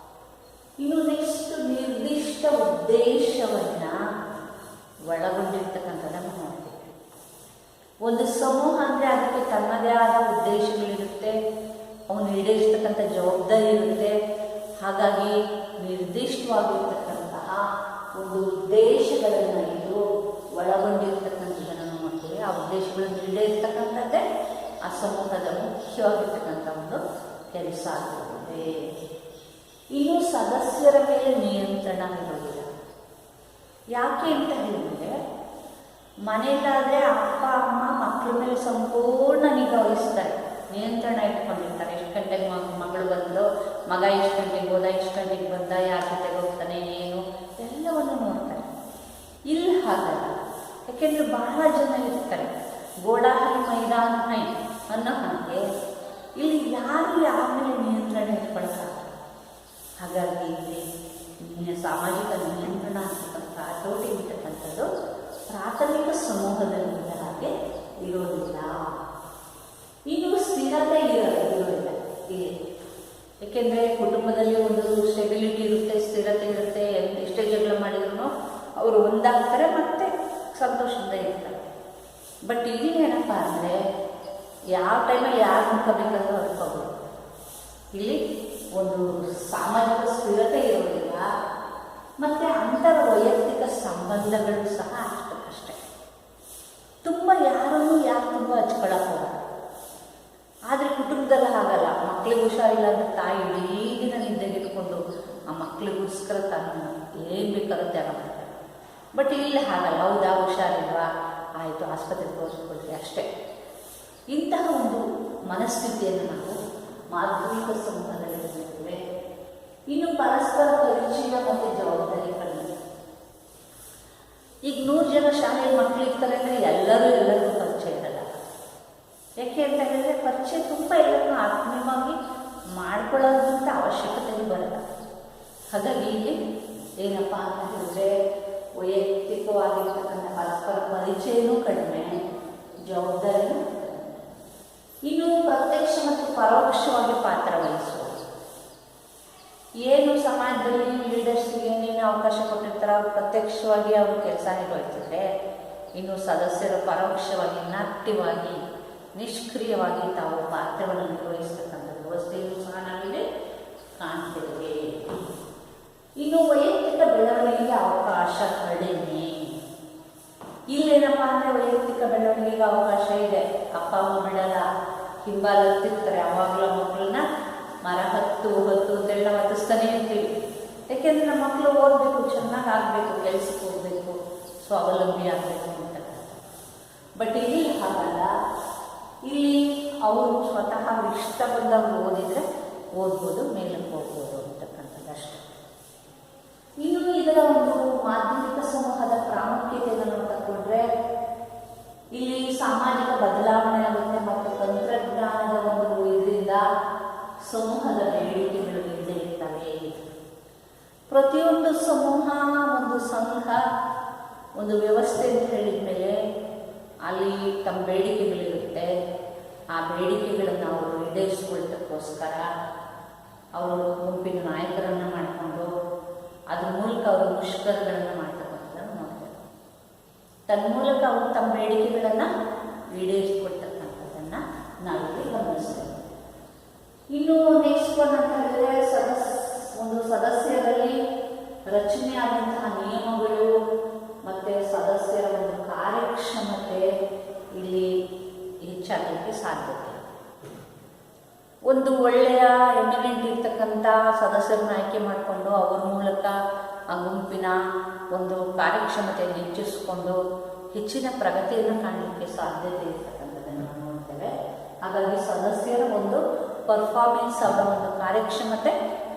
ಇನ್ನು ನೆಕ್ಸ್ಟ್ ನಿರ್ದಿಷ್ಟ ಉದ್ದೇಶವನ್ನು ಒಳಗೊಂಡಿರ್ತಕ್ಕಂಥದ್ದನ್ನು ನೋಡ್ತೀವಿ. ಒಂದು ಸಮೂಹ ಅಂದರೆ ಅದಕ್ಕೆ ತನ್ನದೇ ಆದ ಉದ್ದೇಶಗಳಿರುತ್ತೆ, ಅವನು ಈಡೇರಿಸ್ತಕ್ಕಂಥ ಜವಾಬ್ದಾರಿ ಇರುತ್ತೆ. ಹಾಗಾಗಿ ನಿರ್ದಿಷ್ಟವಾಗಿರ್ತಕ್ಕಂತಹ ಒಂದು ಉದ್ದೇಶಗಳನ್ನು ಇದು ಒಳಗೊಂಡಿರ್ತಕ್ಕಂಥದ್ದನ್ನು ನೋಡ್ತೀವಿ. ಆ ಉದ್ದೇಶಗಳನ್ನು ಈಡೇರಿಸ್ತಕ್ಕಂಥದ್ದೇ ಆ ಸಮೂಹದ ಮುಖ್ಯವಾಗಿರ್ತಕ್ಕಂಥ ಒಂದು ಕೆಲಸ ಆಗಿರುತ್ತೆ. ಇನ್ನು ಸದಸ್ಯರ ಮೇಲೆ ನಿಯಂತ್ರಣ ಇರೋದಿಲ್ಲ. ಯಾಕೆ ಅಂತ ಹೇಳಿದರೆ, ಮನೆಯಲ್ಲಾದರೆ ಅಪ್ಪ ಅಮ್ಮ ಮಕ್ಕಳ ಮೇಲೆ ಸಂಪೂರ್ಣ ನಿಗಾ ವಹಿಸ್ತಾರೆ, ನಿಯಂತ್ರಣ ಇಟ್ಕೊಂಡಿರ್ತಾರೆ. ಎಷ್ಟು ಗಂಟೆಗೆ ಮಗಳು ಬಂದು, ಮಗ ಎಷ್ಟು ಗಂಟೆಗೆ ಹೋದ, ಎಷ್ಟು ಗಂಟೆಗೆ ಬಂದ, ಯಾರ ಜೊತೆಗೆ ಹೋಗ್ತಾನೆ, ಏನು ಎಲ್ಲವನ್ನು ನೋಡ್ತಾರೆ. ಇಲ್ಲಿ ಹಾಗಲ್ಲ. ಯಾಕೆಂದರೆ ಬಹಳ ಜನ ಇರ್ತಾರೆ, ಗೋಡಾಹಿ ಮೈದಾನ ಹೈ ಅನ್ನೋ ಹಾಗೆ ಇಲ್ಲಿ ಯಾರು ಯಾರ ಮೇಲೆ ನಿಯಂತ್ರಣ ಇಟ್ಕೊಳ್ತಾರೆ. ಹಾಗಾಗಿ ಇಲ್ಲಿ ಸಾಮಾಜಿಕ ನಿಯಂತ್ರಣ ಅಂತಕ್ಕಂಥ ಹತೋಟಿ ಇರ್ತಕ್ಕಂಥದ್ದು ಪ್ರಾಥಮಿಕ ಸಮೂಹದಲ್ಲಿ ಹಾಗೆ ಇರೋದಿಲ್ಲ. ಇನ್ನು ಸ್ಥಿರತೆ ಇರೋದಿಲ್ಲ ಇಲ್ಲಿ. ಏಕೆಂದರೆ ಕುಟುಂಬದಲ್ಲಿ ಒಂದು ಸ್ಟೆಬಿಲಿಟಿ ಇರುತ್ತೆ, ಸ್ಥಿರತೆ ಇರುತ್ತೆ. ಎಷ್ಟೇ ಜಗಳ ಮಾಡಿದ್ರು ಅವರು ಒಂದಾಗ್ತಾರೆ, ಮತ್ತೆ ಸಂತೋಷದಿಂದ ಇರ್ತಾರೆ. ಬಟ್ ಇಲ್ಲಿ ಏನಪ್ಪ ಅಂದರೆ, ಯಾವ ಟೈಮಲ್ಲಿ ಯಾರು ಮುಖ ಬೇಕಾದ್ರೂ ಹೊರಕೋಬೋದು. ಇಲ್ಲಿ ಒಂದು ಸಾಮಾಜಿಕ ಸ್ಥಿರತೆ ಇರೋದಿಲ್ಲ, ಮತ್ತು ಅಂತರ ವೈಯಕ್ತಿಕ ಸಂಬಂಧಗಳು ಸಹ ಅಷ್ಟೇ. ತುಂಬ ಯಾರನ್ನು ಯಾರು ತುಂಬ ಹಚ್ಕೊಳ್ಳೋಕ್ಕೋಗಲ್ಲ. ಆದರೆ ಕುಟುಂಬದಲ್ಲಿ ಹಾಗಲ್ಲ. ಮಕ್ಕಳಿಗೆ ಹುಷಾರಿಲ್ಲ ಅಂದರೆ ತಾಯಿ ಇಡೀ ದಿನ ನಿದ್ದೆಗಿಟ್ಕೊಂಡು ಆ ಮಕ್ಕಳಿಗೋಸ್ಕರ ತಾನು ಏನು ಬೇಕಾದ್ರೂ ತ್ಯಾಗ ಮಾಡ್ತಾರೆ. ಬಟ್ ಇಲ್ಲಿ ಹಾಗಲ್ಲ. ಹೌದಾ, ಹುಷಾರಿಲ್ವಾ, ಆಯಿತು ಆಸ್ಪತ್ರೆಗೆ ತೋರಿಸ್ಕೊಳ್ತೀವಿ ಅಷ್ಟೇ. ಇಂತಹ ಒಂದು ಮನಸ್ಥಿತಿಯನ್ನು ನಾವು ಮಾಧ್ಯಮಿಕ ಸಮೂಹದಲ್ಲಿ ನೋಡ್ತೇವೆ. ಇನ್ನು ಪರಸ್ಪರ ಪರಿಚಯ ಮತ್ತು ಜವಾಬ್ದಾರಿ ಕಡಿಮೆ. ಈಗ 100 ಜನ ಶಾಲೆಯಲ್ಲಿ ಮಕ್ಕಳು ಇರ್ತಾರೆ ಅಂದರೆ ಎಲ್ಲರಿಗೂ ಪರಿಚಯ ಇರಲ್ಲ. ಯಾಕೆ ಅಂತ ಹೇಳಿದ್ರೆ, ಪರಿಚಯ ತುಂಬ ಎಲ್ಲರನ್ನೂ ಆತ್ಮೀಯವಾಗಿ ಮಾಡ್ಕೊಳ್ಳೋದಂಥ ಅವಶ್ಯಕತೆ ಬರಲ್ಲ. ಹಾಗಾಗಿ ಇಲ್ಲಿ ಏನಪ್ಪ ಅಂತ ಹೇಳಿದ್ರೆ, ವೈಯಕ್ತಿಕವಾಗಿರ್ತಕ್ಕಂಥ ಪರಸ್ಪರ ಪರಿಚಯನೂ ಕಡಿಮೆ, ಜವಾಬ್ದಾರಿನೂ ಕಡಿಮೆ. ಇನ್ನು ಪ್ರತ್ಯಕ್ಷ ಮತ್ತು ಪರೋಕ್ಷವಾಗಿ ಪಾತ್ರ ವಹಿಸುವ. ಏನು ಸಮಾಜದಲ್ಲಿ ಲೀಡರ್ಸ್ಗೆ ಏನೇನು ಅವಕಾಶ ಕೊಟ್ಟಿರ್ತಾರೆ ಅವ್ರು ಪ್ರತ್ಯಕ್ಷವಾಗಿ ಅವರು ಕೆಲಸ ನಿರ್ವಹಿಸಿದ್ರೆ, ಇನ್ನು ಸದಸ್ಯರು ಪರೋಕ್ಷವಾಗಿ ಇನ್ಆಕ್ಟಿವ್ ಆಗಿ ನಿಷ್ಕ್ರಿಯವಾಗಿ ತಾವು ಪಾತ್ರವನ್ನು ನಿರ್ವಹಿಸ್ತಕ್ಕಂಥ ವ್ಯವಸ್ಥೆಯೂ ಸಹ ನಾವಿಲ್ಲಿ ಕಾಣ್ತೇವೆ. ಇನ್ನು ವೈಯಕ್ತಿಕ ಬೆಳವಣಿಗೆಗೆ ಅವಕಾಶ ಕಡಿಮೆ. ಇಲ್ಲೇನಪ್ಪ ಅಂದರೆ ವೈಯಕ್ತಿಕ ಬೆಳವಣಿಗೆಗೆ ಅವಕಾಶ ಇದೆ. ಅಪ್ಪ ಅಮ್ಮ ಬಿಡಲ್ಲ, ಹಿಂಬಾಲಿರ್ತಿರ್ತಾರೆ. ಅವಾಗಲೂ ಮಕ್ಕಳನ್ನ ಮರ ಹತ್ತು ಅಂತೆಲ್ಲ ಹತ್ತಿಸ್ತಾನೆ ಇರ್ತೀವಿ. ಯಾಕೆಂದರೆ ನಮ್ಮ ಮಕ್ಕಳು ಓದಬೇಕು, ಚೆನ್ನಾಗಿ ಆಗಬೇಕು, ಕೆಲಸಕ್ಕೆ ಹೋಗಬೇಕು, ಸ್ವಾವಲಂಬಿ ಆಗಬೇಕು ಅಂತ. ಬಟ್ ಇಲ್ಲಿ ಹಾಗಲ್ಲ. ಇಲ್ಲಿ ಅವರು ಸ್ವತಃ ಇಷ್ಟ ಬಂದಾಗ ಓದಿದರೆ ಓದ್ಬೋದು, ಮೇಲಕ್ಕೆ ಹೋಗ್ಬೋದು ಅಂತಕ್ಕಂಥದ್ದು ಅಷ್ಟೆ. ಇನ್ನು ಇದರ ಒಂದು ಮಾಧ್ಯಮಿಕ ಸಮೂಹದ ಪ್ರಾಮುಖ್ಯತೆಯನ್ನು ನಾವು ತಗೊಂಡ್ರೆ, ಇಲ್ಲಿ ಸಾಮಾಜಿಕ ಬದಲಾವಣೆ ಆಗುತ್ತೆ ಮತ್ತು ತಂತ್ರಜ್ಞಾನದ ಒಂದು ಇದರಿಂದ ಸಮೂಹದ ಬೇಡಿಕೆಗಳು ಇದ್ದೇ ಇರ್ತವೆ. ಪ್ರತಿಯೊಂದು ಸಮೂಹ, ಒಂದು ಸಂಘ, ಒಂದು ವ್ಯವಸ್ಥೆ ಅಂತ ಹೇಳಿದ ಮೇಲೆ ಅಲ್ಲಿ ತಮ್ಮ ಬೇಡಿಕೆಗಳಿರುತ್ತೆ. ಆ ಬೇಡಿಕೆಗಳನ್ನು ಅವರು ಈಡೇರಿಸ್ಕೊಳ್ಳೋದಕ್ಕೋಸ್ಕರ ಅವರು ಗುಂಪಿನ ನಾಯಕರನ್ನು ಮಾಡಿಕೊಂಡು ಅದ್ರ ಮೂಲಕ ಅವರು ಮುಷ್ಕರಗಳನ್ನು ಮಾಡ್ತಕ್ಕಂಥದ್ದನ್ನು ನೋಡ್ತಾರೆ. ತನ್ಮೂಲಕ ಅವರು ತಮ್ಮ ಬೇಡಿಕೆಗಳನ್ನು ಈಡೇರಿಸಿಕೊಡ್ತಕ್ಕಂಥದ್ದನ್ನು ನಾವಿಲ್ಲಿ ಗಮನಿಸ್ತೇವೆ. ಇನ್ನು ನೆಕ್ಸ್ಟ್ ಒನ್ ಅಂತ ಹೇಳಿದ್ರೆ ಒಂದು ಸದಸ್ಯರಲ್ಲಿ ರಚನೆಯಾದಂತಹ ನಿಯಮಗಳು ಮತ್ತು ಸದಸ್ಯರ ಒಂದು ಕಾರ್ಯಕ್ಷಮತೆ ಇಲ್ಲಿ ಹೆಚ್ಚಾಗಲಿಕ್ಕೆ ಸಾಧ್ಯತೆ. ಒಂದು ಒಳ್ಳೆಯ ಎಮಿನೆಂಟ್ ಇರ್ತಕ್ಕಂಥ ಸದಸ್ಯರನ್ನ ಆಯ್ಕೆ ಮಾಡಿಕೊಂಡು ಅವರ ಮೂಲಕ ಆ ಗುಂಪಿನ ಒಂದು ಕಾರ್ಯಕ್ಷಮತೆಯನ್ನು ಹೆಚ್ಚಿಸಿಕೊಂಡು ಹೆಚ್ಚಿನ ಪ್ರಗತಿಯನ್ನು ಕಾಣಲಿಕ್ಕೆ ಸಾಧ್ಯತೆ ಇರ್ತಕ್ಕಂಥದ್ದನ್ನು ನಾವು ನೋಡ್ತೇವೆ. ಹಾಗಾಗಿ ಸದಸ್ಯರ ಒಂದು ಪರ್ಫಾರ್ಮೆನ್ಸ್, ಅವರ ಒಂದು ಕಾರ್ಯಕ್ಷಮತೆ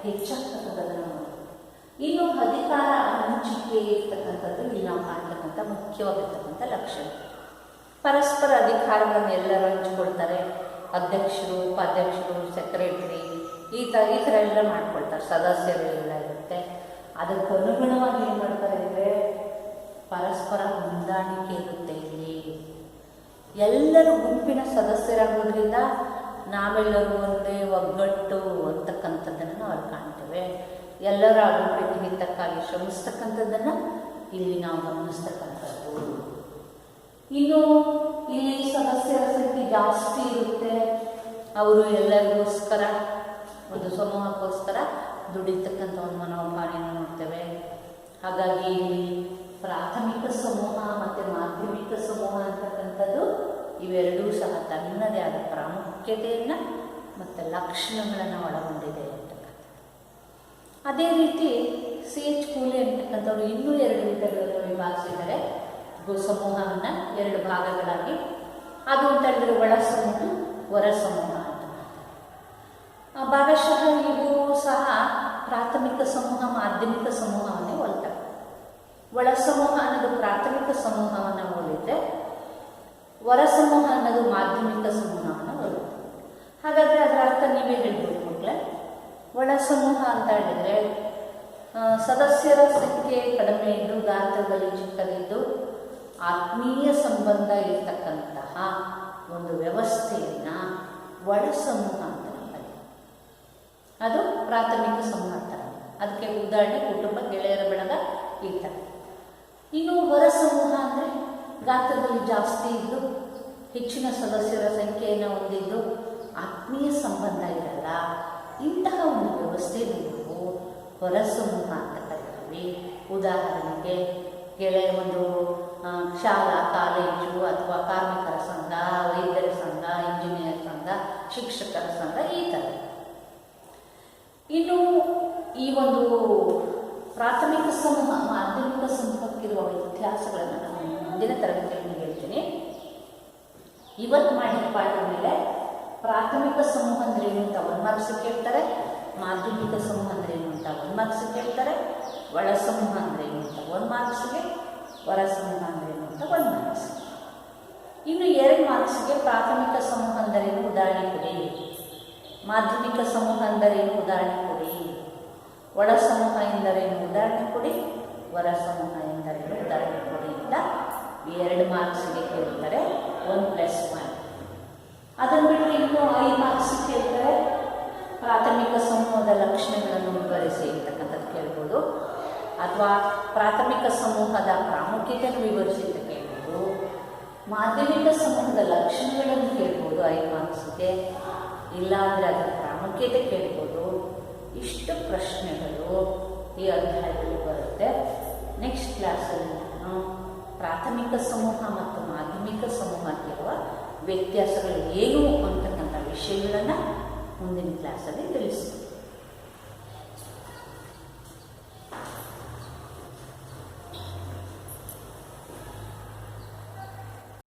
ಹೆಚ್ಚಾಗ್ತಕ್ಕಂಥದ್ದನ್ನು ನೋಡ್ತೇವೆ. ಇನ್ನು ಅಧಿಕಾರ ಹಂಚಿಕೆ ಇರ್ತಕ್ಕಂಥದ್ದು ಇಲ್ಲಿ ನಾವು ಕಾಣ್ತಕ್ಕಂಥ ಮುಖ್ಯವಾಗಿರ್ತಕ್ಕಂಥ ಲಕ್ಷಣ. ಪರಸ್ಪರ ಅಧಿಕಾರಗಳನ್ನು ಎಲ್ಲರೂ ಹಂಚಿಕೊಳ್ತಾರೆ. ಅಧ್ಯಕ್ಷರು, ಉಪಾಧ್ಯಕ್ಷರು, ಸೆಕ್ರೆಟರಿ ಈ ಥರ ಎಲ್ಲ ಮಾಡ್ಕೊಳ್ತಾರೆ. ಸದಸ್ಯರು ಎಲ್ಲ ಇರುತ್ತೆ. ಅದಕ್ಕೆ ಅನುಗುಣವಾಗಿ ಏನು ಮಾಡ್ತಾರೆ ಅಂದರೆ ಪರಸ್ಪರ ಹೊಂದಾಣಿಕೆ ಇರುತ್ತೆ. ಇಲ್ಲಿ ಎಲ್ಲರೂ ಗುಂಪಿನ ಸದಸ್ಯರಾಗೋದ್ರಿಂದ ನಾವೆಲ್ಲರೂ ಒಂದೇ ಒಗ್ಗಟ್ಟು ಅಂತಕ್ಕಂಥದ್ದನ್ನು ನಾವು ಅಲ್ಲಿ ಕಾಣ್ತೇವೆ. ಎಲ್ಲರ ಆ ಗುಂಪಿನ ಹಿತಕ್ಕಾಗಿ ಶ್ರಮಿಸ್ತಕ್ಕಂಥದ್ದನ್ನು ಇಲ್ಲಿ ನಾವು ಗಮನಿಸ್ತಕ್ಕಂಥದ್ದು. ಇನ್ನು ಇಲ್ಲಿ ಸದಸ್ಯರ ಸಂಖ್ಯೆ ಜಾಸ್ತಿ ಇರುತ್ತೆ. ಅವರು ಎಲ್ಲರಿಗೋಸ್ಕರ ಒಂದು ಸಮೂಹಕ್ಕೋಸ್ಕರ ದುಡಿತಕ್ಕಂಥ ಒಂದು ಮನೋಭಾವನೆಯನ್ನು ನೋಡ್ತೇವೆ. ಹಾಗಾಗಿ ಇಲ್ಲಿ ಪ್ರಾಥಮಿಕ ಸಮೂಹ ಮತ್ತು ಮಾಧ್ಯಮಿಕ ಸಮೂಹ ಅಂತಕ್ಕಂಥದ್ದು ಇವೆರಡೂ ಸಹ ತನ್ನದೇ ಆದ ಪ್ರಾಮುಖ್ಯತೆಯನ್ನು ಮತ್ತು ಲಕ್ಷಣಗಳನ್ನು ಒಳಗೊಂಡಿದೆ ಅಂತಕ್ಕಂಥದ್ದು. ಅದೇ ರೀತಿ C.H. ಕೂಲಿ ಅಂತಕ್ಕಂಥವ್ರು ಇನ್ನೂ 2 ವಿಧಗಳನ್ನು ವಿಭಾಗಿಸಿದ್ದಾರೆ. ಸಮೂಹವನ್ನು 2 ಭಾಗಗಳಾಗಿ. ಅದು ಅಂತ ಹೇಳಿದರೆ ಒಳ ಸಮೂಹ, ಹೊರ ಸಮೂಹ ಅಂತ. ಭಾಗಶಃ ಇವು ಸಹ ಪ್ರಾಥಮಿಕ ಸಮೂಹ, ಮಾಧ್ಯಮಿಕ ಸಮೂಹವನ್ನೇ ಹೋಲ್ತವೆ. ಒಳ ಸಮೂಹ ಅನ್ನೋದು ಪ್ರಾಥಮಿಕ ಸಮೂಹವನ್ನು ಹೋಲಿದ್ರೆ ಹೊರ ಸಮೂಹ ಅನ್ನೋದು ಮಾಧ್ಯಮಿಕ ಸಮೂಹವನ್ನು ಹೋಲುತ್ತೆ. ಹಾಗಾದರೆ ಅದರ ಅರ್ಥ ನೀವೇ ಹೇಳ್ಬೋದು ಮಕ್ಕಳೇ. ಒಳ ಸಮೂಹ ಅಂತ ಹೇಳಿದರೆ ಸದಸ್ಯರ ಸಂಖ್ಯೆ ಕಡಿಮೆ ಇದ್ದು, ಗಾತ್ರದಲ್ಲಿ ಚಿಕ್ಕದಿದ್ದು, ಆತ್ಮೀಯ ಸಂಬಂಧ ಇರತಕ್ಕಂತಹ ಒಂದು ವ್ಯವಸ್ಥೆಯನ್ನು ಒಳ ಸಮೂಹ ಅಂತ ಕರೀತಾರೆ. ಅದು ಪ್ರಾಥಮಿಕ ಸಮೂಹ ಅಂತಾರೆ. ಅದಕ್ಕೆ ಉದಾಹರಣೆ ಕುಟುಂಬ, ಗೆಳೆಯರ ಬಳಗ ಈ ಥರ. ಇನ್ನು ಹೊರ ಸಮೂಹ ಅಂದರೆ ಗಾತ್ರದಲ್ಲಿ ಜಾಸ್ತಿ ಇದ್ದು, ಹೆಚ್ಚಿನ ಸದಸ್ಯರ ಸಂಖ್ಯೆಯನ್ನು ಹೊಂದಿದ್ದು, ಆತ್ಮೀಯ ಸಂಬಂಧ ಇರಲ್ಲ. ಇಂತಹ ಒಂದು ವ್ಯವಸ್ಥೆಯನ್ನು ನಾವು ಹೊರ ಸಮೂಹ ಅಂತ ಕರಿತೀವಿ. ಉದಾಹರಣೆಗೆ ಗೆಳೆಯ ಒಂದು ಶಾಲಾ, ಕಾಲೇಜು ಅಥವಾ ಕಾರ್ಮಿಕರ ಸಂಘ, ವೈದ್ಯರ ಸಂಘ, ಇಂಜಿನಿಯರ್ ಸಂಘ, ಶಿಕ್ಷಕರ ಸಂಘ ಈ ಥರ. ಇನ್ನು ಈ ಒಂದು ಪ್ರಾಥಮಿಕ ಸಮೂಹ, ಮಾಧ್ಯಮಿಕ ಸಮೂಹಕ್ಕಿರುವ ವ್ಯತ್ಯಾಸಗಳನ್ನು ನಾನು ಮುಂದಿನ ತರಗತಿಯಲ್ಲಿ ಹೇಳ್ತೀನಿ. ಇವತ್ತು ಮಾಡಿದ ಪಾಠದ ಮೇಲೆ ಪ್ರಾಥಮಿಕ ಸಮೂಹ ಅಂದರೆ ಏನು ಅಂತ 1 ಮಾರ್ಕ್ಸ್ ಕೇಳ್ತಾರೆ, ಮಾಧ್ಯಮಿಕ ಸಮೂಹ ಅಂದರೆ ಏನು ಅಂತ 1 ಮಾರ್ಕ್ಸ್ ಕೇಳ್ತಾರೆ, ಒಳ ಸಮೂಹ ಅಂದರೆ ಏನು ಅಂತ 1 ಮಾರ್ಕ್ಸ್ಗೆ, ಹೊರ ಸಮೂಹ ಅಂದರೆ ಏನು ಅಂತ 1 ಮಾರ್ಕ್ಸ್. ಇನ್ನು 2 ಮಾರ್ಕ್ಸ್ಗೆ ಪ್ರಾಥಮಿಕ ಸಮೂಹ ಅಂದರೇನು ಉದಾಹರಣೆ ಕೊಡಿ, ಮಾಧ್ಯಮಿಕ ಸಮೂಹ ಅಂದರೇನು ಉದಾಹರಣೆ ಕೊಡಿ, ಒಳ ಸಮೂಹ ಎಂದರೇನು ಉದಾಹರಣೆ ಕೊಡಿ, ಹೊರ ಸಮೂಹ ಎಂದರೇನು ಉದಾಹರಣೆ ಕೊಡಿ ಅಂತ 2 ಮಾರ್ಕ್ಸ್ಗೆ ಕೇಳ್ತಾರೆ. 1+1. ಅದನ್ನು ಬಿಟ್ಟು ಇನ್ನೂ 5 ಮಾರ್ಕ್ಸ್ ಕೇಳ್ತಾರೆ. ಪ್ರಾಥಮಿಕ ಸಮೂಹದ ಲಕ್ಷಣಗಳನ್ನು ವಿವರಿಸಿ ಅಂತಕ್ಕಂಥದ್ದು ಕೇಳ್ಬೋದು, ಅಥವಾ ಪ್ರಾಥಮಿಕ ಸಮೂಹದ ಪ್ರಾಮುಖ್ಯತೆಯನ್ನು ವಿವರಿಸಿ ಅಂತ ಕೇಳ್ಬೋದು, ಮಾಧ್ಯಮಿಕ ಸಮೂಹದ ಲಕ್ಷಣಗಳನ್ನು ಕೇಳ್ಬೋದು 5 ಮಾರ್ಕ್ಸ್ಗೆ, ಇಲ್ಲಾಂದರೆ ಅದರ ಪ್ರಾಮುಖ್ಯತೆ ಕೇಳ್ಬೋದು. ಇಷ್ಟು ಪ್ರಶ್ನೆಗಳು ಈ ಅಧ್ಯಾಯದಲ್ಲಿ ಬರುತ್ತೆ. ನೆಕ್ಸ್ಟ್ ಕ್ಲಾಸಲ್ಲಿ ನಾನು ಪ್ರಾಥಮಿಕ ಸಮೂಹ ಮತ್ತು ಮಾಧ್ಯಮಿಕ ಸಮೂಹಕ್ಕಿರುವ ವ್ಯತ್ಯಾಸಗಳು ಏನು ಅಂತಕ್ಕಂಥ ವಿಷಯಗಳನ್ನು ಮುಂದಿನ ಕ್ಲಾಸಲ್ಲಿ ತಿಳಿಸ್ತೀನಿ.